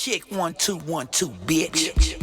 Check 1 2 1 2, bitch.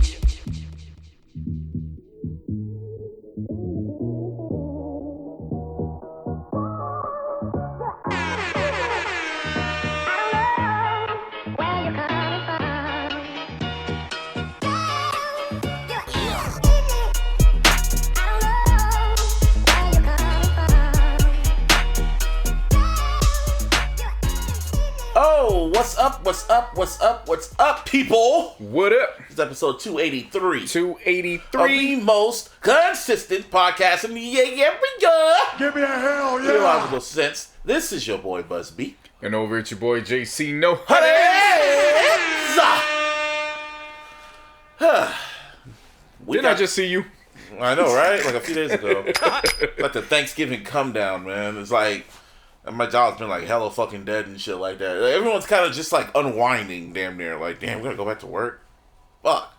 What's up, people? What up? It's episode 283. 283. Of the most consistent podcast in the area. Give me a hell yeah. Illogical sense. This is your boy, Buzz B. And over at your boy, JC No. Didn't I just see you? I know, right? Like a few days ago. Like the Thanksgiving come down, man. It's like... my job's been like hella fucking dead and shit like that. Everyone's kind of just like unwinding damn near. Like, damn, we gotta go back to work? Fuck.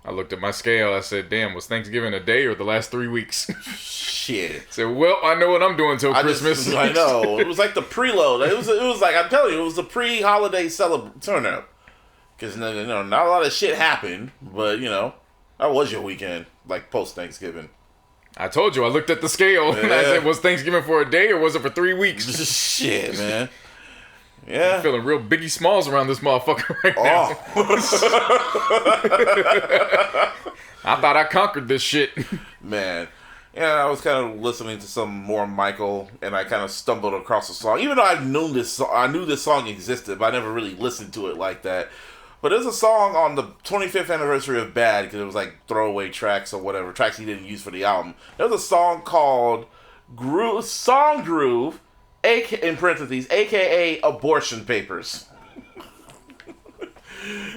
I looked at my scale. I said, damn, was Thanksgiving a day or the last 3 weeks? Shit. I said, well, I know what I'm doing till Christmas. I know. It was like the preload. It was like, I'm telling you, it was the pre-holiday turn up. Because, not a lot of shit happened. But, that was your weekend. Like, post-Thanksgiving. I told you, I looked at the scale, and I said, was Thanksgiving for a day, or was it for 3 weeks? Shit, man. Yeah. I'm feeling real Biggie Smalls around this motherfucker right now. I thought I conquered this shit. Man. Yeah, I was kind of listening to some more Michael, and I kind of stumbled across the song. Even though I knew this song existed, but I never really listened to it like that. But there's a song on the 25th anniversary of Bad, because it was like throwaway tracks or whatever, tracks he didn't use for the album. There was a song called Song Groove, in parentheses, a.k.a. Abortion Papers.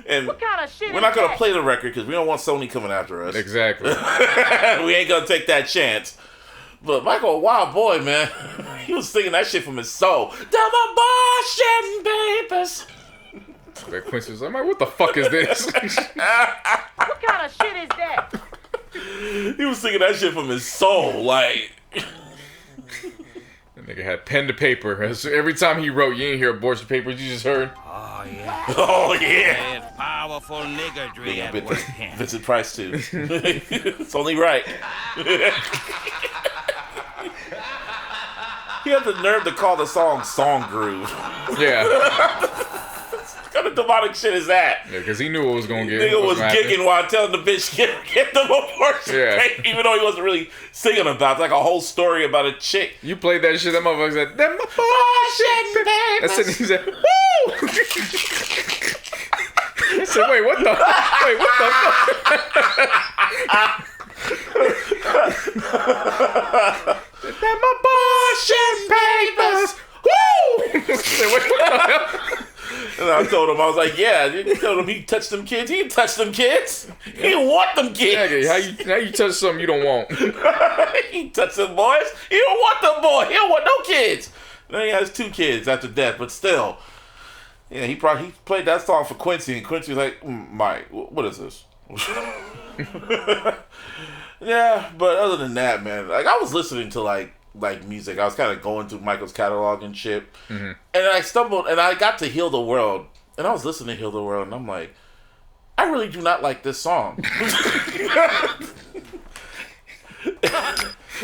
And what kind of shit we're not going to play the record because we don't want Sony coming after us. Exactly. We ain't going to take that chance. But Michael, a wild boy, man. He was singing that shit from his soul. Them abortion papers. That Quincy was like, what the fuck is this? What kind of shit is that? He was singing that shit from his soul, like... That nigga had pen to paper. Every time he wrote, you didn't hear abortion papers, you just heard. Oh, yeah. Oh, yeah. There's powerful niggardry at work here. Vincent Price, too. It's only right. He had the nerve to call the song Song Groove. Yeah. What kind of demonic shit is that? Yeah, because he knew what was going to get. Nigga was gigging while telling the bitch get them abortion. Yeah. Even though he wasn't really singing about it. It's like a whole story about a chick. You played that shit, that motherfucker said, them abortion papers. That's it, he said, woo! He said, wait, what the fuck? Them abortion papers. Woo! Said, wait, what the hell? And I told him, I was like, yeah, you told him he touched them kids. He didn't touch them kids. He didn't want them kids. Yeah, how you touch something you don't want? He touched them boys. He don't want them boys. He don't want no kids. Then he has 2 kids after death, but still. Yeah, he played that song for Quincy, and Quincy was like, Mike, what is this? Yeah, but other than that, man, like I was listening to like music. I was kind of going through Michael's catalog and shit. Mm-hmm. And I stumbled, and I got to Heal the World. And I was listening to Heal the World, and I'm like, I really do not like this song.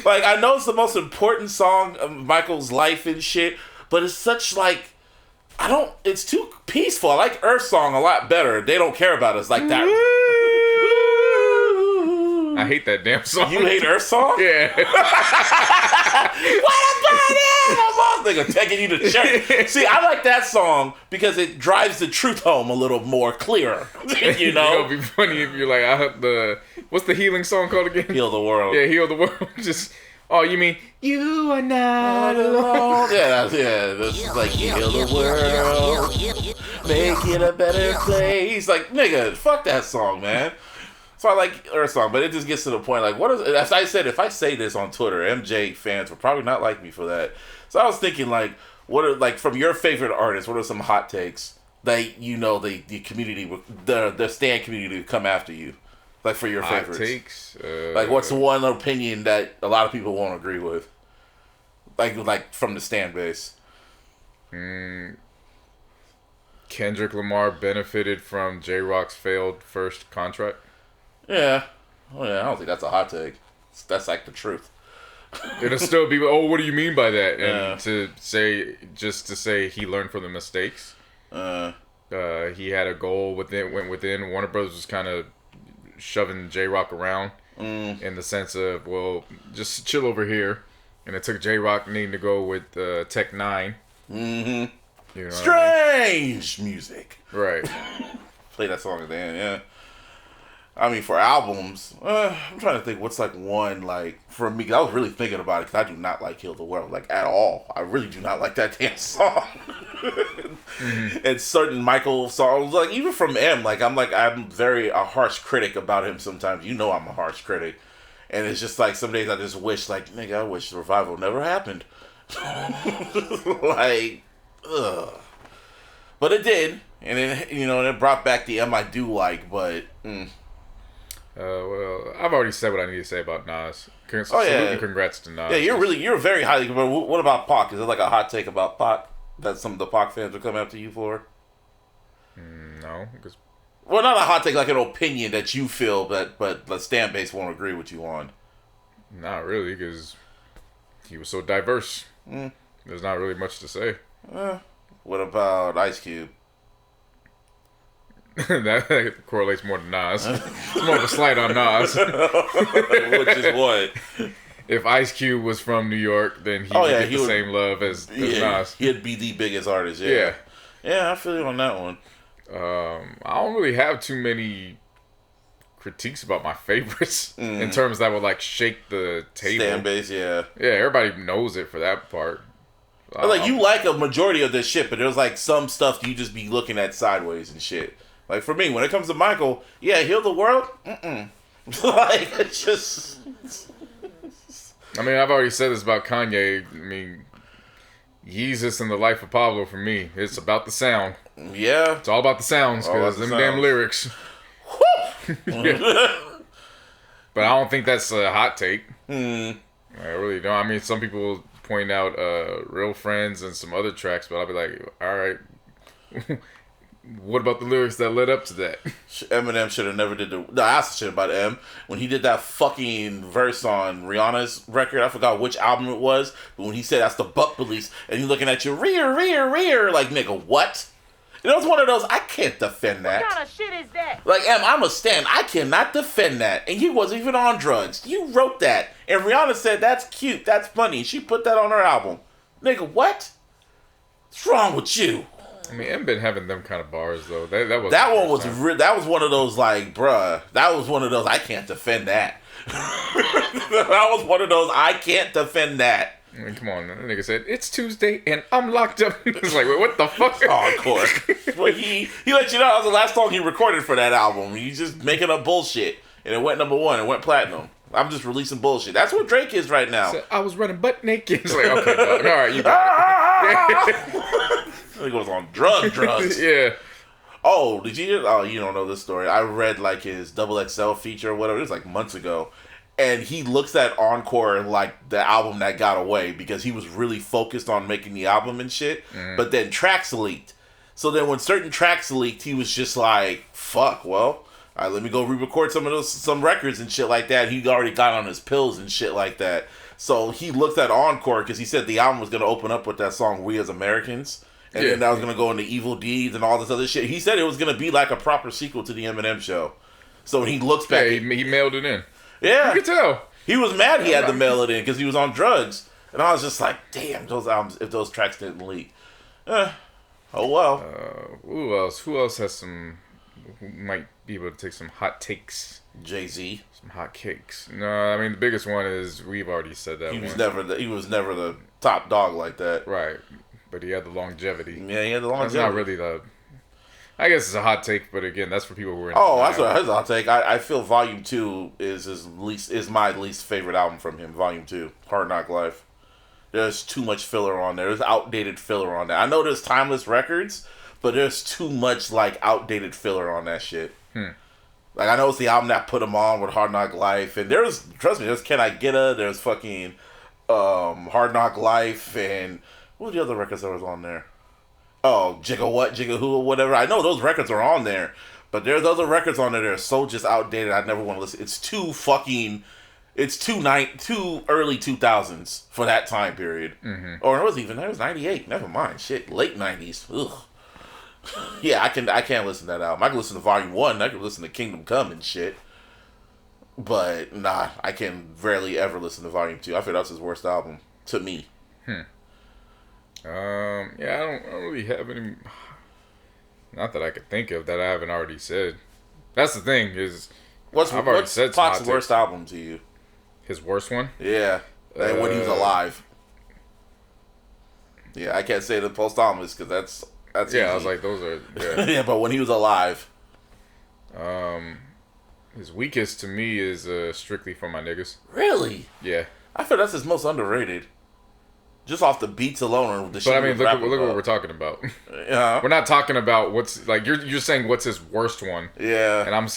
Like, I know it's the most important song of Michael's life and shit, but it's such like, it's too peaceful. I like Earth Song a lot better. They Don't Care About Us like that. I hate that damn song. You hate Earth Song? Yeah. What about it? Nigga taking you to church. See, I like that song because it drives the truth home a little more clearer. You know? It would be funny if you're like, what's the healing song called again? Heal the World. Yeah, Heal the World. Just, you mean, you are not alone. Yeah, this is like, heal the world. Make it a better place. Like, nigga, fuck that song, man. So I like Earth Song, but it just gets to the point, like, as I said, if I say this on Twitter, MJ fans will probably not like me for that. So I was thinking, like, from your favorite artists, what are some hot takes that, the community, the stan community would come after you? Like, for your favorites. Hot takes? Like, what's one opinion that a lot of people won't agree with? Like from the stan base. Kendrick Lamar benefited from J-Rock's failed first contract? Yeah. Oh, yeah, I don't think that's a hot take. That's like the truth. It'll still be, oh, what do you mean by that? Yeah. And to say he learned from the mistakes. He had a goal went within. Warner Brothers was kind of shoving J-Rock around in the sense of, well, just chill over here. And it took J-Rock needing to go with Tech 9. Mm-hmm. You know Strange music. Right. Play that song at the end, yeah. I mean, for albums, I'm trying to think what's like one, like, for me, 'cause I was really thinking about it, because I do not like Heal the World, like, at all. I really do not like that damn song. And certain Michael songs, like, even from M, like, I'm very a harsh critic about him sometimes. You know I'm a harsh critic. And it's just like, some days I just wish, like, nigga, I wish the revival never happened. Like, ugh. But it did. And it, and it brought back the M I do like, but... well, I've already said what I need to say about Nas. Congrats to Nas. Yeah, you're very highly... But what about Pac? Is it like a hot take about Pac that some of the Pac fans will come after you for? No, because... Well, not a hot take, like an opinion that you feel, but the stan base won't agree with you on. Not really, because he was so diverse. There's not really much to say. What about Ice Cube? That correlates more to Nas. It's more of a slight on Nas. Which is what? If Ice Cube was from New York, then he would get the same love as Nas. He'd be the biggest artist, yeah. Yeah, I feel you on that one. I don't really have too many critiques about my favorites in terms that would like shake the table. Stan base, yeah. Yeah, everybody knows it for that part. Like, you like a majority of this shit, but there's like some stuff you just be looking at sideways and shit. Like, for me, when it comes to Michael, yeah, Heal the World? Like, it's just... I mean, I've already said this about Kanye. I mean, Yeezus and the Life of Pablo, for me, it's about the sound. Yeah. It's all about the sounds, because them damn lyrics. Yeah. But I don't think that's a hot take. I really don't. I mean, some people point out Real Friends and some other tracks, but I'll be like, all right... What about the lyrics that led up to that? Eminem should have never did the... No, I asked shit about M. When he did that fucking verse on Rihanna's record, I forgot which album it was, but when he said that's the butt police, and you looking at your rear, like, nigga, what? It was one of those, I can't defend that. What kind of shit is that? Like, M, I'm a stan. I cannot defend that. And he wasn't even on drugs. You wrote that. And Rihanna said, that's cute, that's funny. She put that on her album. Nigga, what? What's wrong with you? I mean, M been having them kind of bars though. That was one of those like, bruh. That was one of those I can't defend that. That was one of those I can't defend that. I mean, come on, that nigga said it's Tuesday and I'm locked up. It's like, wait, what the fuck? Hardcore. Well, he let you know that was the last song he recorded for that album. He's just making up bullshit, and it went #1. It went platinum. I'm just releasing bullshit. That's what Drake is right now. I was running butt naked. It's like, okay, dog. All right, you got it. He goes on drugs. Yeah. Oh, did you? Oh, you don't know this story. I read like his XXL feature or whatever. It was like months ago, and he looks at Encore like the album that got away because he was really focused on making the album and shit. But then tracks leaked. So then when certain tracks leaked, he was just like, "Fuck, well, all right, let me go re-record some records and shit like that." He already got on his pills and shit like that. So he looked at Encore because he said the album was gonna open up with that song "We as Americans." And then that was going to go into Evil Deeds and all this other shit. He said it was going to be like a proper sequel to the Eminem show. So when he looks back... Yeah, he mailed it in. Yeah. You can tell. He was mad he had to mail it in because he was on drugs. And I was just like, damn, those albums, if those tracks didn't leak. Oh, well. Who else has some... Who might be able to take some hot takes? Jay-Z. Some hot cakes. No, I mean, the biggest one is... We've already said that He was never the top dog like that. Right. But he had the longevity. Yeah, he had the longevity. That's not really the... I guess it's a hot take, but again, that's for people who are in... that's a hot take. I feel Volume 2 is my least favorite album from him. Volume 2, Hard Knock Life. There's too much filler on there. There's outdated filler on there. I know there's timeless records, but there's too much like outdated filler on that shit. Like, I know it's the album that put him on with Hard Knock Life, and there's Can I Get Her? There's fucking Hard Knock Life, and what were the other records that was on there? Oh, Jigga what, Jigga who, or whatever. I know those records are on there, but there's other records on there that are so just outdated. I never want to listen. It's too early 2000s for that time period. Mm-hmm. Or it was 98. Never mind. Shit, late 90s. Ugh. Yeah, I can't listen to that album. I can listen to Volume 1. I can listen to Kingdom Come and shit. But nah, I can rarely ever listen to Volume 2. I feel that's his worst album to me. Yeah, I don't really have any. Not that I could think of that I haven't already said. That's the thing is, what's Pac's worst album to you? His worst one? Yeah, when he was alive. Yeah, I can't say the posthumous because that's yeah. easy. I was like, those are yeah. Yeah, but when he was alive, his weakest to me is Strictly for My Niggas. Really? Yeah. I feel that's his most underrated. Just off the beats alone, or the shit. But I mean, look at what we're talking about. Yeah. We're not talking about what's like you're saying what's his worst one. Yeah. And I'm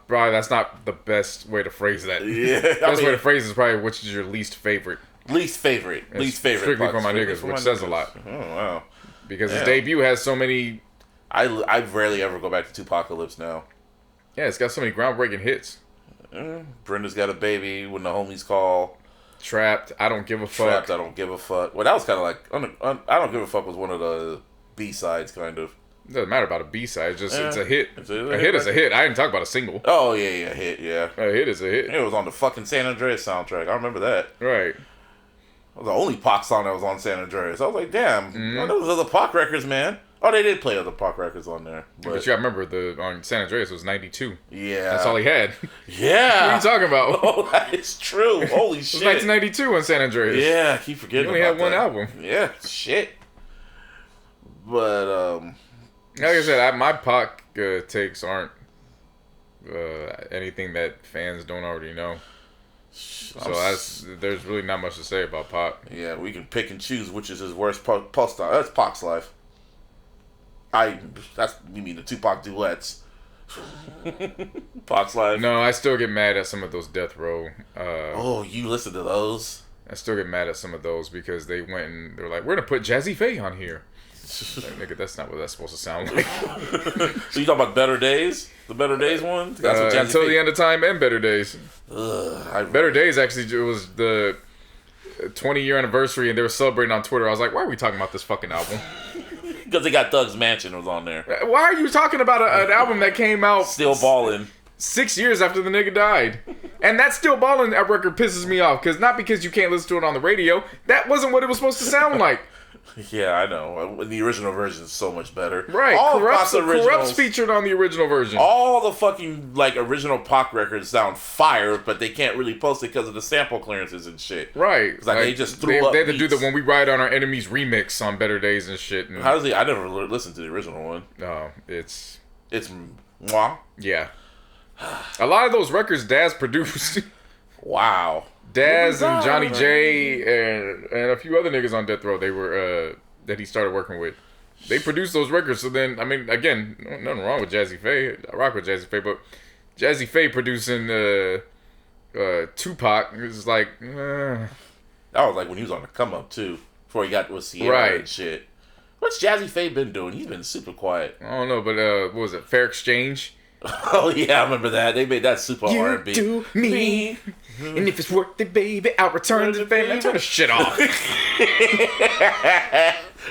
probably that's not the best way to phrase that. Yeah. Best way to phrase is probably which is your least favorite. Least favorite. Strictly for My Niggas, which says a lot. Oh wow. Because his debut has so many. I rarely ever go back to Tupacalypse now. Yeah, it's got so many groundbreaking hits. Brenda's Got a Baby, When the Homies Call. Trapped, I Don't Give a Fuck. I Don't Give a Fuck. Well, that was kind of like I Don't Give a Fuck was one of the B-sides, kind of. It doesn't matter about a B-side. It's just it's a hit. A hit is a hit. I didn't talk about a single. Oh yeah, hit, yeah. A hit is a hit. It was on the fucking San Andreas soundtrack. I remember that. Right. It was the only Pac song that was on San Andreas. I was like, damn, those other Pac records, man. Oh, they did play other Pac records on there. But you gotta remember, on San Andreas was 92. Yeah. That's all he had. Yeah. What are you talking about? Oh, that is true. Holy shit. It was 1992 on San Andreas. Yeah, I keep forgetting. He only had one album. Yeah, shit. But, like I said, my Pac takes aren't anything that fans don't already know. So there's really not much to say about Pac. Yeah, we can pick and choose which is his worst post. That's Pac's life. You mean the Tupac duets? Pac's life. No, I still get mad at some of those Death Row. Oh, you listen to those? I still get mad at some of those because they went and they were like, "We're gonna put Jazzy Faye on here." Like, nigga, that's not what that's supposed to sound like. So you talking about Better Days? The Better Days one? That's what Until the End of Time and Better Days. Ugh, Better Days actually it was the 20-year anniversary and they were celebrating on Twitter. I was like, why are we talking about this fucking album? Because they got Thug's Mansion was on there. Why are you talking about an album that came out Still Ballin' 6 years after the nigga died? And that Still Ballin' record pisses me off because not because you can't listen to it on the radio. That wasn't what it was supposed to sound like. Yeah, I know. The original version is so much better. Right. All Corrupt's featured on the original version. All the fucking original Pac records sound fire, but they can't really post it because of the sample clearances and shit. Right. It's like they just threw up. They had to do the When We Ride on Our Enemies remix on Better Days and shit. And how does he? I never listened to the original one. No, it's mwah. Yeah. A lot of those records Daz produced. Wow. Daz and Johnny J and a few other niggas on Death Row they were that he started working with. They produced those records. So then, I mean, again, nothing wrong with Jazzy Faye. I rock with Jazzy Faye, but Jazzy Faye producing Tupac is like. That was like when he was on the come up too, before he got with Sierra and shit. What's Jazzy Faye been doing? He's been super quiet. I don't know, but what was it? Fair Exchange. Oh yeah, I remember that. They made that super R&B. You do me, and if it's worth it, baby, I'll return to fame. Man, turn the shit off.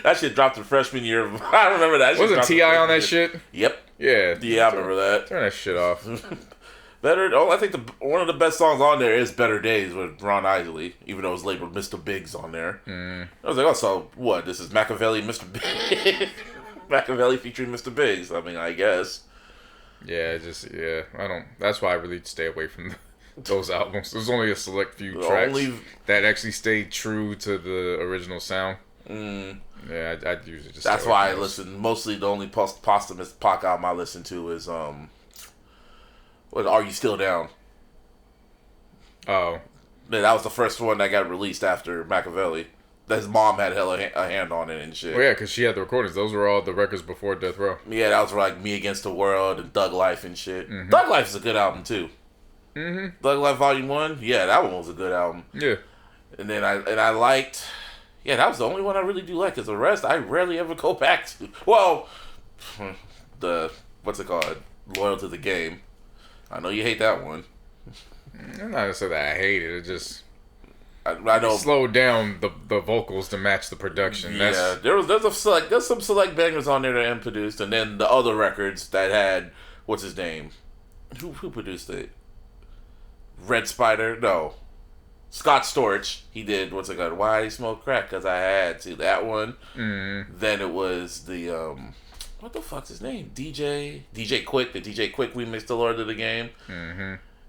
That shit dropped in freshman year. I remember that. Wasn't T.I. on that shit? Yep. Yeah. Yeah, I remember that. Turn that shit off. I think one of the best songs on there is Better Days with Ron Isley, even though it was labeled Mr. Biggs on there. I was like, oh, so what? This is Machiavelli, Mr. Biggs. Machiavelli featuring Mr. Biggs. I mean, I guess. Yeah, I don't. That's why I really stay away from those albums. There's only a select few tracks that actually stayed true to the original sound. Yeah, I'd usually just. That's why I listen. Mostly, the only posthumous Pac album I listen to is what Are You Still Down? Oh, that was the first one that got released after Machiavelli. His mom had a hand on it and shit. Well, yeah, because she had the recordings. Those were all the records before Death Row. Yeah, that was like Me Against the World and Thug Life and shit. Thug Life is a good album too. Thug Life Volume 1, yeah, that one was a good album. Yeah. And then I liked Yeah, that was the only one I really do like. Because the rest, I rarely ever go back to. Well, what's it called? Loyal to the Game. I know you hate that one. I'm not gonna say that I hate it. It just I know slowed down the vocals to match the production. Yeah, there's some select bangers on there that M produced, and then the other records that had what's his name? Who produced it? Red Spider? No. Scott Storch. He did what's it called? Why I Smoke Crack? Because I had to. That one. Then it was the what the fuck's his name? DJ Quick. The DJ Quick remixed the Lord of the Game.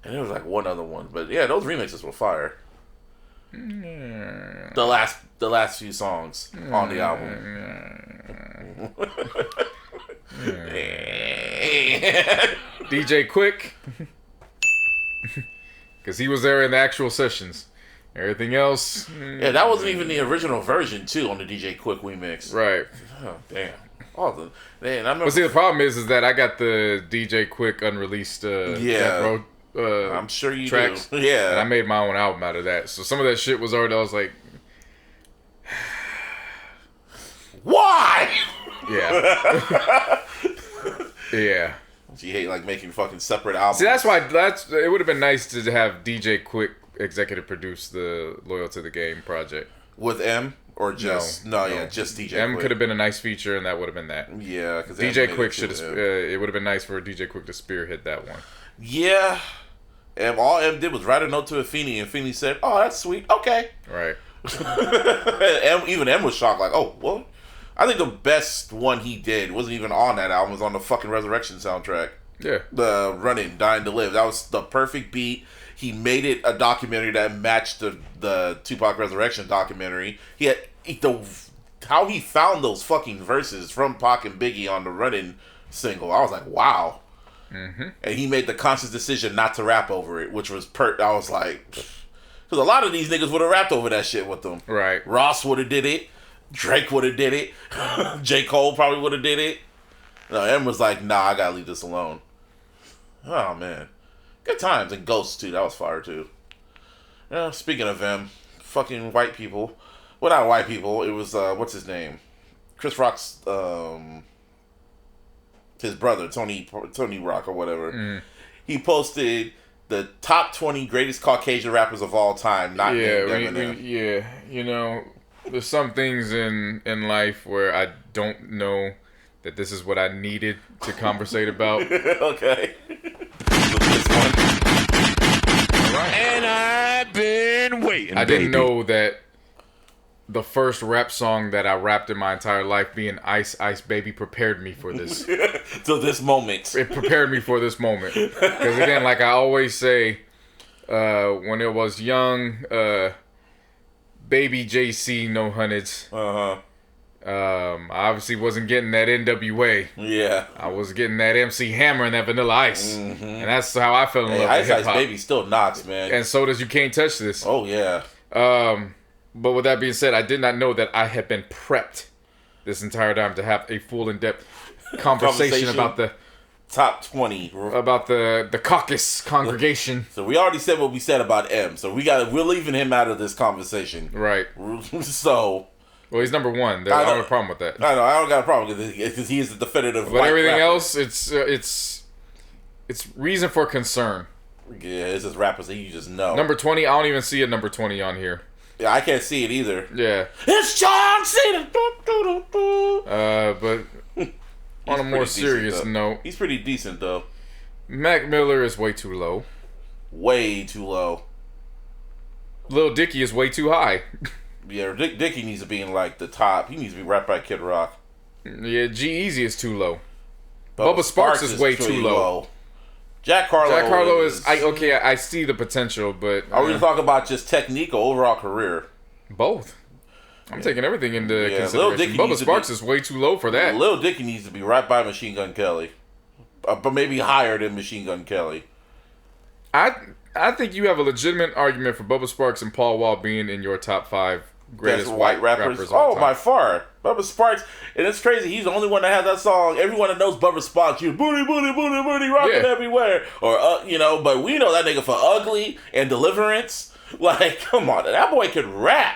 And there was like one other one, but yeah, those remixes were fire. The last few songs on the album. DJ Quick, because he was there in the actual sessions. Everything else, yeah, that wasn't even the original version too on the DJ Quick remix. Right. Oh damn. All the man. I remember. But see, the problem is that I got the DJ Quick unreleased. Yeah. I'm sure you tracks. do. Yeah. And I made my own album out of that. So some of that shit was already. I was like, why? Yeah. Yeah. You hate like making fucking separate albums. See, that's why it would have been nice to have DJ Quick executive produce the Loyal to the Game project with M or just no. Just DJ. M Quick. could have been a nice feature, and that would have been that. Yeah, because DJ Quick should have. It would have been nice for DJ Quick to spearhead that one. Yeah. All M did was write a note to Afeni, and Afeni said, "Oh, that's sweet. Okay." Right. Even M was shocked, like, "Oh, what?" I think the best one he did wasn't even on that album. It was on the fucking Resurrection soundtrack. Yeah. The Running, Dying to Live. That was the perfect beat. He made it a documentary that matched the Tupac Resurrection documentary. He had how he found those fucking verses from Pac and Biggie on the Running single. I was like, wow. And he made the conscious decision not to rap over it, which was I was like, because a lot of these niggas would have rapped over that shit with them. Right. Ross would have did it. Drake would have did it. J. Cole probably would have did it. No, M was like, nah, I gotta leave this alone. Oh man, good times. And Ghosts too. That was fire too. Yeah. Speaking of M, fucking white people. Well, not white people. It was what's his name? Chris Rock's his brother, Tony Rock or whatever. He posted the top 20 greatest Caucasian rappers of all time. Not named Eminem. You know, there's some things in life where I don't know that this is what I needed to conversate about. Okay. And I've been waiting. I didn't know that the first rap song that I rapped in my entire life, being Ice Ice Baby, prepared me for this. To this moment. It prepared me for this moment. Because again, like I always say, when it was young, baby JC, no hundreds. I obviously wasn't getting that NWA. Yeah. I was getting that MC Hammer and that Vanilla Ice. And that's how I fell in love with Ice hip-hop. Ice Baby still knocks, man. And so does You Can't Touch This. Oh, yeah. But with that being said, I did not know that I had been prepped this entire time to have a full in-depth conversation about the top 20, about the caucus congregation. So we already said what we said about M. So we're leaving him out of this conversation, right? So, well, he's number one. I don't have a problem with that. I know. I don't got a problem because he is the definitive. But everything rapper. else, it's reason for concern. Yeah, it's just rappers that you just know. Number 20, I don't even see a number 20 on here. Yeah, I can't see it either. Yeah. It's John Cena. But on a more serious note, he's pretty decent though. Mac Miller is way too low. Way too low. Lil Dicky is way too high. Yeah, Dicky needs to be in like the top. He needs to be rapped by Kid Rock. Yeah, G-Eazy is too low. Bubba Sparks is way too low. Jack Harlow is I see the potential, but are we talking about just technique or overall career? Both. I'm taking everything into consideration. Bubba Sparks is way too low for that. Lil Dicky needs to be right by Machine Gun Kelly, but maybe higher than Machine Gun Kelly. I think you have a legitimate argument for Bubba Sparks and Paul Wall being in your top 5 greatest white rappers all time. By far. Bubba Sparks, and it's crazy, he's the only one that has that song. Everyone that knows Bubba Sparks, you booty, booty, booty, booty, rocking everywhere. Or, but we know that nigga for Ugly and Deliverance. Like, come on, that boy could rap.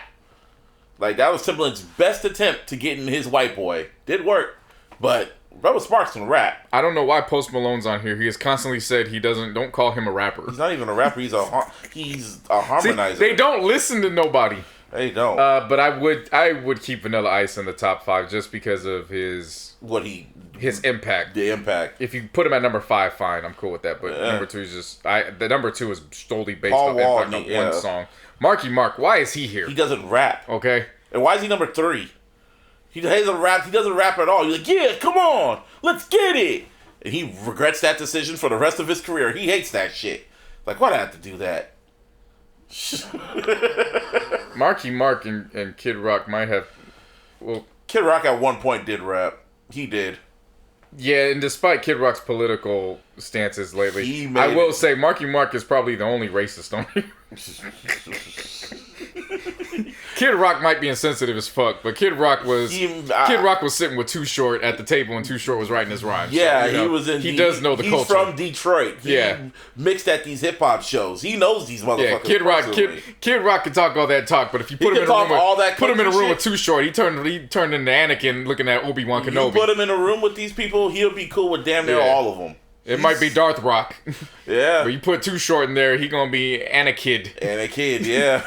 Like, that was Timbaland's best attempt to get in his white boy. Did work, but Brother Sparks can rap. I don't know why Post Malone's on here. He has constantly said don't call him a rapper. He's not even a rapper. He's a harmonizer. See, they don't listen to nobody. They don't. But I would keep Vanilla Ice in the top 5 just because of his impact. The impact. If you put him at number 5, fine, I'm cool with that. But number 2 is just the number 2 is solely based Paul on Wall, impact on one song. Marky Mark, why is he here? He doesn't rap. Okay. And why is he number 3? He doesn't rap. He doesn't rap at all. He's like, yeah, come on, let's get it. And he regrets that decision for the rest of his career. He hates that shit. Like, why'd I have to do that? Marky Mark and Kid Rock might have. Well, Kid Rock at one point did rap. He did. Yeah, and despite Kid Rock's political stances lately, I will say Marky Mark is probably the only racist on here. Kid Rock might be insensitive as fuck, but Kid Rock was sitting with Too Short at the table when Too Short was writing his rhymes. Yeah, so, he does know the culture. He's from Detroit. He mixed at these hip hop shows. He knows these motherfuckers. Yeah, Kid Rock can talk all that talk, but if you put him in a room with Too Short, he turned into Anakin looking at Obi-Wan Kenobi. You put him in a room with these people, he'll be cool with damn near all of them. It might be Darth Rock. Yeah. But you put Too Short in there, he gonna be Anakid. Anakid, yeah.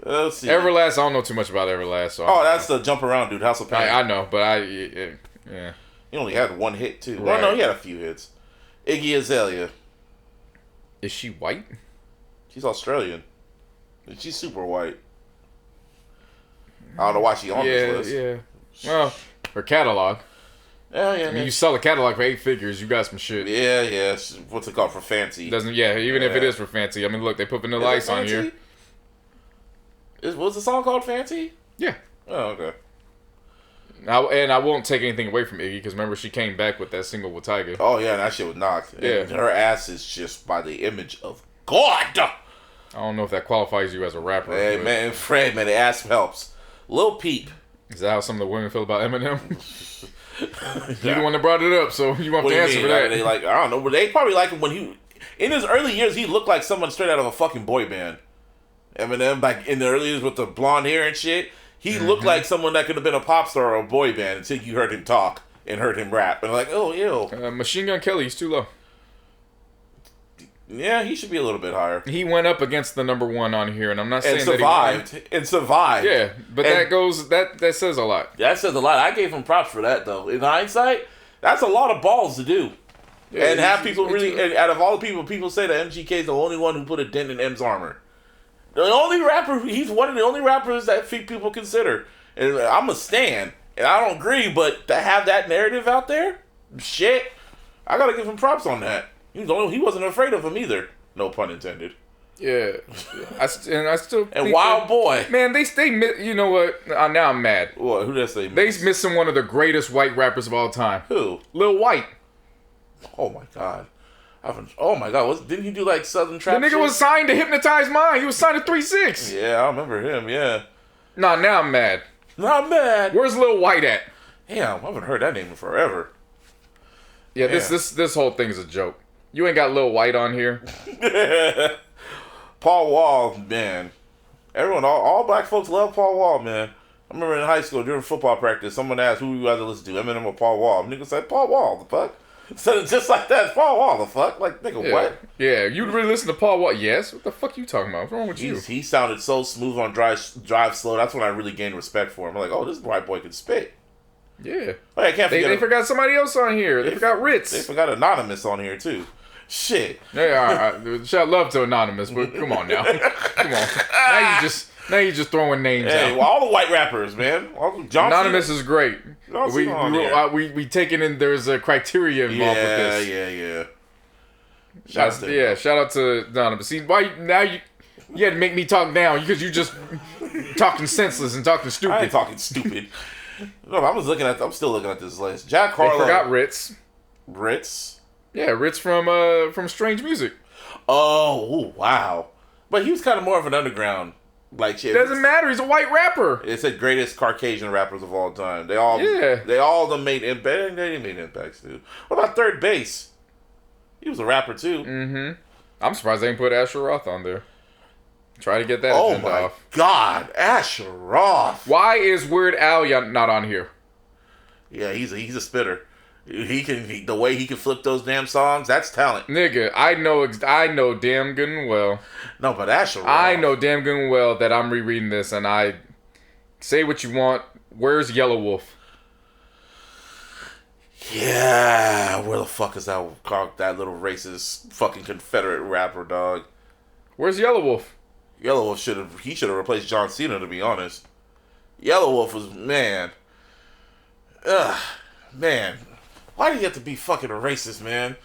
Let's see. Everlast, I don't know too much about Everlast. So that's the jump around dude, House of Pain. I know, but yeah. He only had one hit too. Right. Well, no, he had a few hits. Iggy Azalea. Is she white? She's Australian. She's super white. I don't know why she's on this list. Yeah. Well, her catalog. Yeah. I mean, you sell a catalog for 8 figures, you got some shit. Yeah. What's it called? For fancy. Even if it is for fancy. I mean, look, they put Vanilla Ice on here. Was the song called Fancy? Yeah. Oh, okay. I won't take anything away from Iggy, because remember, she came back with that single with Tyga. Oh, yeah, that shit was knocked. Yeah. And her ass is just by the image of God. I don't know if that qualifies you as a rapper. Hey, man, Fred, the ass helps. Lil Peep. Is that how some of the women feel about Eminem? You're the one that brought it up, so you want to answer for that. They like, I don't know, but they probably like him when he, in his early years, he looked like someone straight out of a fucking boy band. Eminem, like in the early years with the blonde hair and shit, he looked like someone that could have been a pop star or a boy band until you heard him talk and heard him rap. And like, oh, ew. Machine Gun Kelly, he's too low. Yeah, he should be a little bit higher. He went up against the number 1 on here, and I'm not saying survived. Yeah, but that says a lot. That says a lot. I gave him props for that, though. In hindsight, that's a lot of balls to do. Yeah, and have people really, and out of all the people say that MGK is the only one who put a dent in M's armor. The only rapper, he's one of the only rappers that people consider. And I'm a stan, and I don't agree, but to have that narrative out there, shit, I gotta give him props on that. He wasn't afraid of him either. No pun intended. Yeah, I still and Wild Boy. Man, they you know what? Now I'm mad. What? Who does they missing one of the greatest white rappers of all time. Who? Lil White. Oh my god. Oh my god, didn't he do like Southern Trap? The nigga was signed to Hypnotize Mind. He was signed to 3-6. Yeah, I remember him, yeah. Nah, now I'm mad. Not mad. Where's Lil White at? Damn, I haven't heard that name in forever. Yeah, this whole thing is a joke. You ain't got Lil White on here. Paul Wall, man. All black folks love Paul Wall, man. I remember in high school during football practice, someone asked who you rather listen to, Eminem or Paul Wall. Nigga said, Paul Wall, the fuck? Said it just like that, Paul Wall, the fuck? Like, nigga, what? Yeah, you really listen to Paul Wall? Yes. What the fuck you talking about? What's wrong with you? He sounded so smooth on Drive Slow. That's when I really gained respect for him. I'm like, oh, this white boy can spit. Yeah. Oh, I can't forget. They forgot somebody else on here. They forgot Ritz. They forgot Anonymous on here, too. Shit. Yeah, all right. Shout love to Anonymous, but come on now. Come on. Now you just throwing names out. Well, all the white rappers, man. Anonymous is great. We taking in. There's a criteria involved with this. Yeah. Shout out to Anonymous. See, why now you had to make me talk down because you just talking senseless and talking stupid. I ain't talking stupid. No, I'm still looking at this list. Jack Harlow. They forgot Ritz. Ritz. Yeah, Ritz from Strange Music. Oh, wow. But he was kind of more of an underground. Like shit. Doesn't matter. He's a white rapper. It said greatest Caucasian rappers of all time. They all made impact. They made impacts too. What about Third Base? He was a rapper too. Mm-hmm. I'm surprised they didn't put Asher Roth on there. Try to get that Oh agenda my off. God, Asheroth. Why is Weird Al not on here? Yeah, he's a spitter. The way he can flip those damn songs, that's talent. Nigga, I know damn good and well. No, but Asheroth. I know damn good and well that I'm rereading this, and I say what you want. Where's Yellow Wolf? Yeah, where the fuck is that little racist fucking Confederate rapper, dog? Where's Yellow Wolf? Yellow Wolf should have replaced John Cena, to be honest. Yellow Wolf was man. Why do you have to be fucking a racist, man?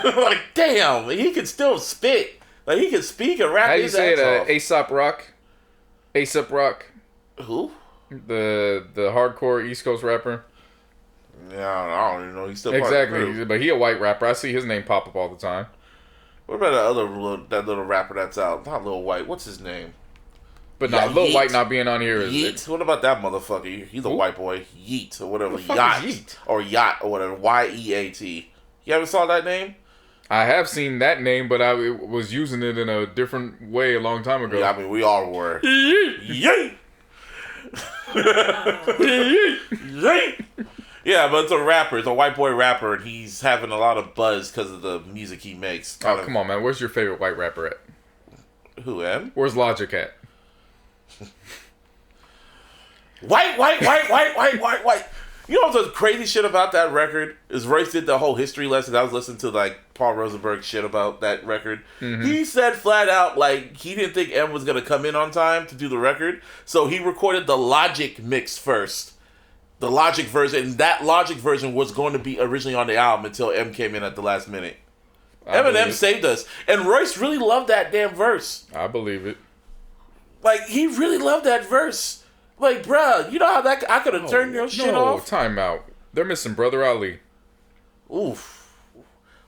Like, damn, he can still spit. Like, he can speak and rap. How do you his say ass it? off. Aesop Rock? Aesop Rock? Who? The hardcore East Coast rapper? Yeah, I don't even know. He's still exactly, but he a white rapper. I see his name pop up all the time. What about that little rapper that's out? Not Lil White. What's his name? But not Lil White not being on here is Yeet. What about that motherfucker? He's a white boy. Yeet or whatever. Yacht. Yeet? Or Yacht or whatever. Y-E-A-T. You ever saw that name? I have seen that name, but I was using it in a different way a long time ago. Yeah, I mean, we all were. Yeet! Yeet! Yeah, but it's a rapper. It's a white boy rapper, and he's having a lot of buzz because of the music he makes. Oh, come on, man. Where's your favorite white rapper at? Who, Em? Where's Logic at? White. You know what's the crazy shit about that record? Is Royce did the whole history lesson. I was listening to, like, Paul Rosenberg shit about that record. Mm-hmm. He said flat out, like, he didn't think M was going to come in on time to do the record. So he recorded the Logic mix first. The Logic version. And that Logic version was going to be originally on the album until M came in at the last minute. Eminem saved us. And Royce really loved that damn verse. I believe it. Like, he really loved that verse. Like, bruh, you know how that I could have turned your shit off? Time out. They're missing Brother Ali. Oof.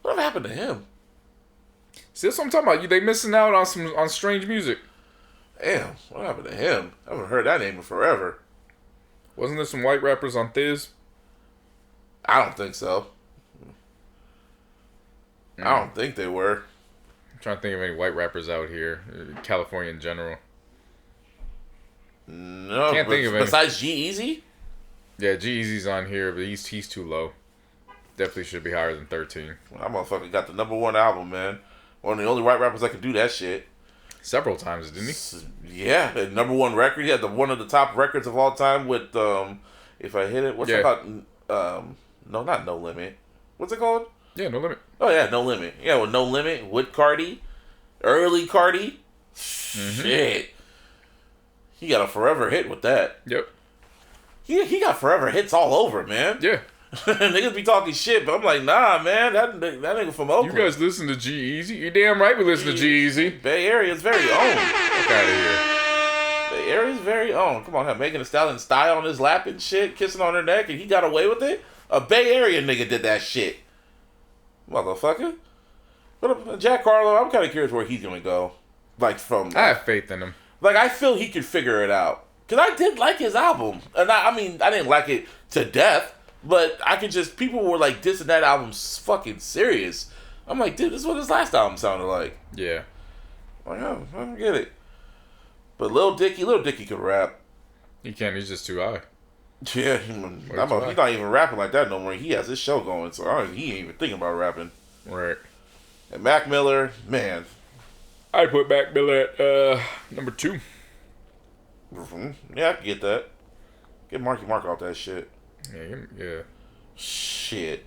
What happened to him? See, that's what I'm talking about. They missing out on strange music. Damn, what happened to him? I haven't heard that name in forever. Wasn't there some white rappers on Thiz? I don't think so. I don't think they were. I'm trying to think of any white rappers out here. California in general. No, can't think of any. Besides G-Eazy? Yeah, G-Eazy's on here, but he's too low. Definitely should be higher than 13. Well, that motherfucker got the #1 album, man. One of the only white rappers that could do that shit. Several times, didn't he? Yeah, the #1 record. He had one of the top records of all time with If I Hit It. What's it called? No, not No Limit. What's it called? Yeah, No Limit. Oh yeah, No Limit. Yeah, with No Limit, with Cardi, early Cardi. Mm-hmm. Shit. He got a forever hit with that. Yep. He got forever hits all over, man. Yeah. Niggas be talking shit, but I'm like, nah, man. That nigga from Oakland. You guys listen to G-Eazy? You're damn right we listen to G-Eazy. Bay Area's very own. Fuck out of here. Bay Area's very own. Come on, have Megan Thee Stallion style on his lap and shit, kissing on her neck, and he got away with it? A Bay Area nigga did that shit. Motherfucker. But Jack Harlow, I'm kind of curious where he's gonna go. Like, from... I have faith in him. Like, I feel he could figure it out. Because I did like his album. And I mean, I didn't like it to death. But I could just... People were, like, dissing that album fucking serious. I'm like, dude, this is what his last album sounded like. Yeah. Like, I don't get it. But Lil Dicky could rap. He can't. He's just too high. Yeah. He's not even rapping like that no more. He has his show going. So he ain't even thinking about rapping. Right. And Mac Miller, man... I put Mac Miller at #2. Mm-hmm. Yeah, I can get that. Get Marky Mark off that shit. Yeah. Shit.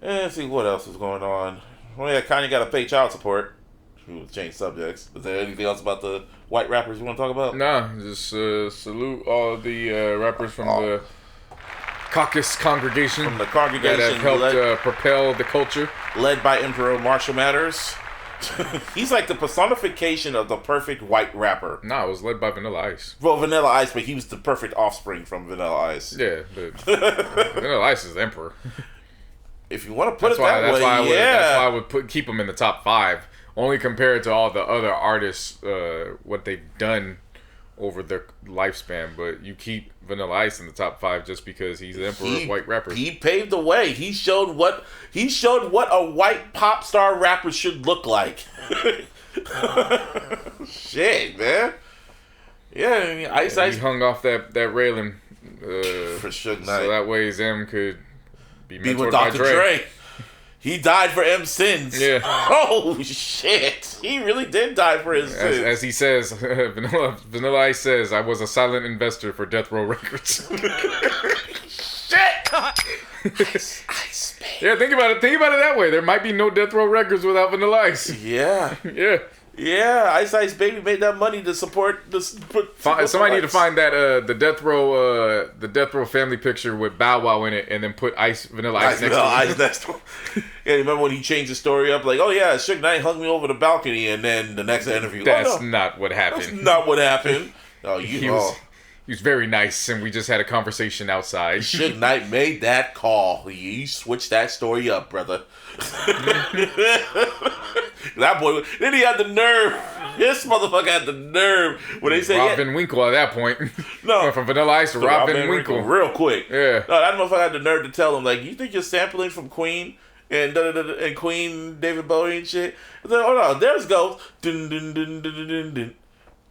And let's see what else is going on. Well, yeah, Kanye got to pay child support. We'll change subjects. Is there anything else about the white rappers you want to talk about? Nah, just salute all the rappers from the caucus congregation. From the congregation that have helped propel the culture. Led by Emperor Marshall Mathers. He's like the personification of the perfect white rapper. Nah, it was led by Vanilla Ice. Well, Vanilla Ice, but he was the perfect offspring from Vanilla Ice. Yeah, but Vanilla Ice is the emperor. If you want to put that way, that's why I would keep him in the top 5. Only compared to all the other artists, what they've done over their lifespan. But you keep Vanilla Ice in the top 5 just because he's the emperor of white rappers. He paved the way. He showed what a white pop star rapper should look like. Shit, man. Yeah, I mean, Ice. He hung off that railing for Suge Knight. So that way M could be with mentored by Dr. Dre. He died for M's sins. Yeah. Oh, shit. He really did die for his sins. As he says, Vanilla Ice says, I was a silent investor for Death Row Records. Shit! Ice, baby. Yeah, think about it that way. There might be no Death Row Records without Vanilla Ice. Yeah. Yeah. Yeah, Ice Baby made that money to support this. Somebody need to find that the Death Row family picture with Bow Wow in it, and then put Vanilla Ice next to it. Ice next to him. Yeah, remember when he changed the story up? Like, oh yeah, Suge Knight hung me over the balcony, and then the next interview. That's not what happened. That's not what happened. Oh, He was very nice, and we just had a conversation outside. Suge Knight made that call. You switched that story up, brother. That boy, then he had the nerve. This motherfucker had the nerve when they said Rob Van Winkle at that point. No, went from Vanilla Ice to Rob Van Winkle real quick. Yeah, no, that motherfucker had the nerve to tell him like, you think you're sampling from Queen and Queen David Bowie and shit? I said, hold on, there's goes dun dun dun dun dun dun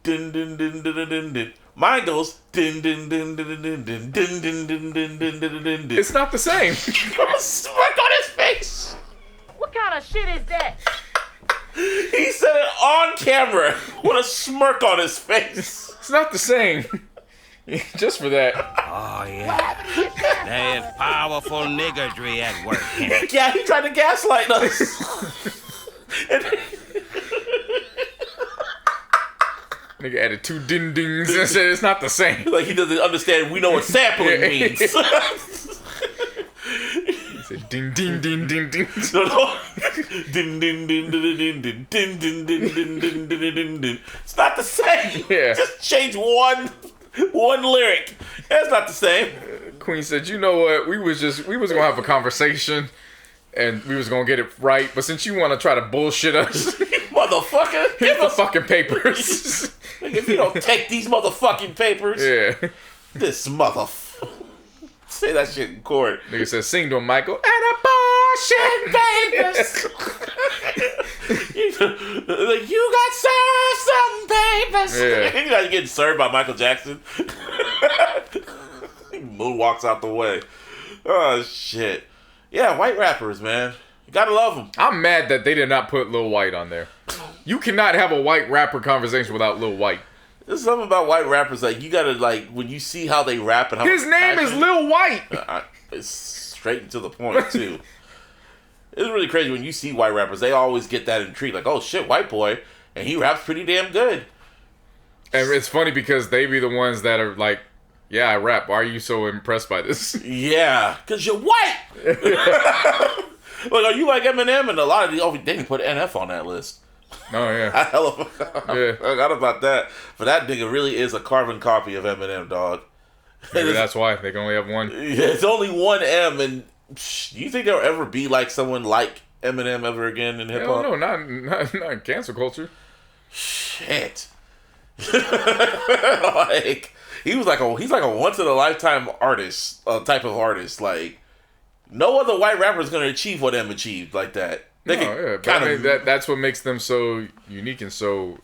dun dun dun dun dun dun. Mine goes dun dun dun dun dun dun dun dun dun dun dun dun dun. It's not the same. Smirk on his face. What kind of shit is that? He said it on camera with a smirk on his face. It's not the same. Just for that. Oh, yeah. There's powerful niggardry at work. Yeah, he tried to gaslight us. Nigga added 2 ding dings and said it's not the same. Like he doesn't understand. We know what sampling means. He said ding ding ding ding ding. No. Ding ding ding ding ding ding ding ding ding ding ding ding ding. It's not the same. Yeah. Just change one lyric. That's not the same. Queen said, you know what? We was gonna have a conversation and we was gonna get it right, but since you wanna try to bullshit us, motherfucker, here's the fucking papers. If you don't take these motherfucking papers, yeah. This motherfucker. Say that shit in court. Nigga said, sing to him, Michael. And abortion papers. Like, you got served some papers. Yeah. You guys getting served by Michael Jackson. Moon walks out the way. Oh, shit. Yeah, white rappers, man. You gotta love them. I'm mad that they did not put Lil White on there. You cannot have a white rapper conversation without Lil White. There's something about white rappers, like, you gotta, like, when you see how they rap and how his name is Lil White. It's straight and to the point, too. It's really crazy when you see white rappers. They always get that intrigue, like, oh, shit, white boy, and he raps pretty damn good. And it's funny because they be the ones that are like, yeah, I rap. Why are you so impressed by this? Yeah, because you're white. Like, are you like Eminem? And a lot of the, they didn't put NF on that list. Oh, yeah. I forgot about that. But that nigga really is a carbon copy of Eminem, dog. Maybe that's why they can only have one. Yeah, it's only one M, and do you think there'll ever be like someone like Eminem ever again in hip hop? No, not in cancel culture. Shit. Like, he's like a once in a lifetime artist, type of artist. Like, no other white rapper is gonna achieve what M achieved like that. That's what makes them so unique, and so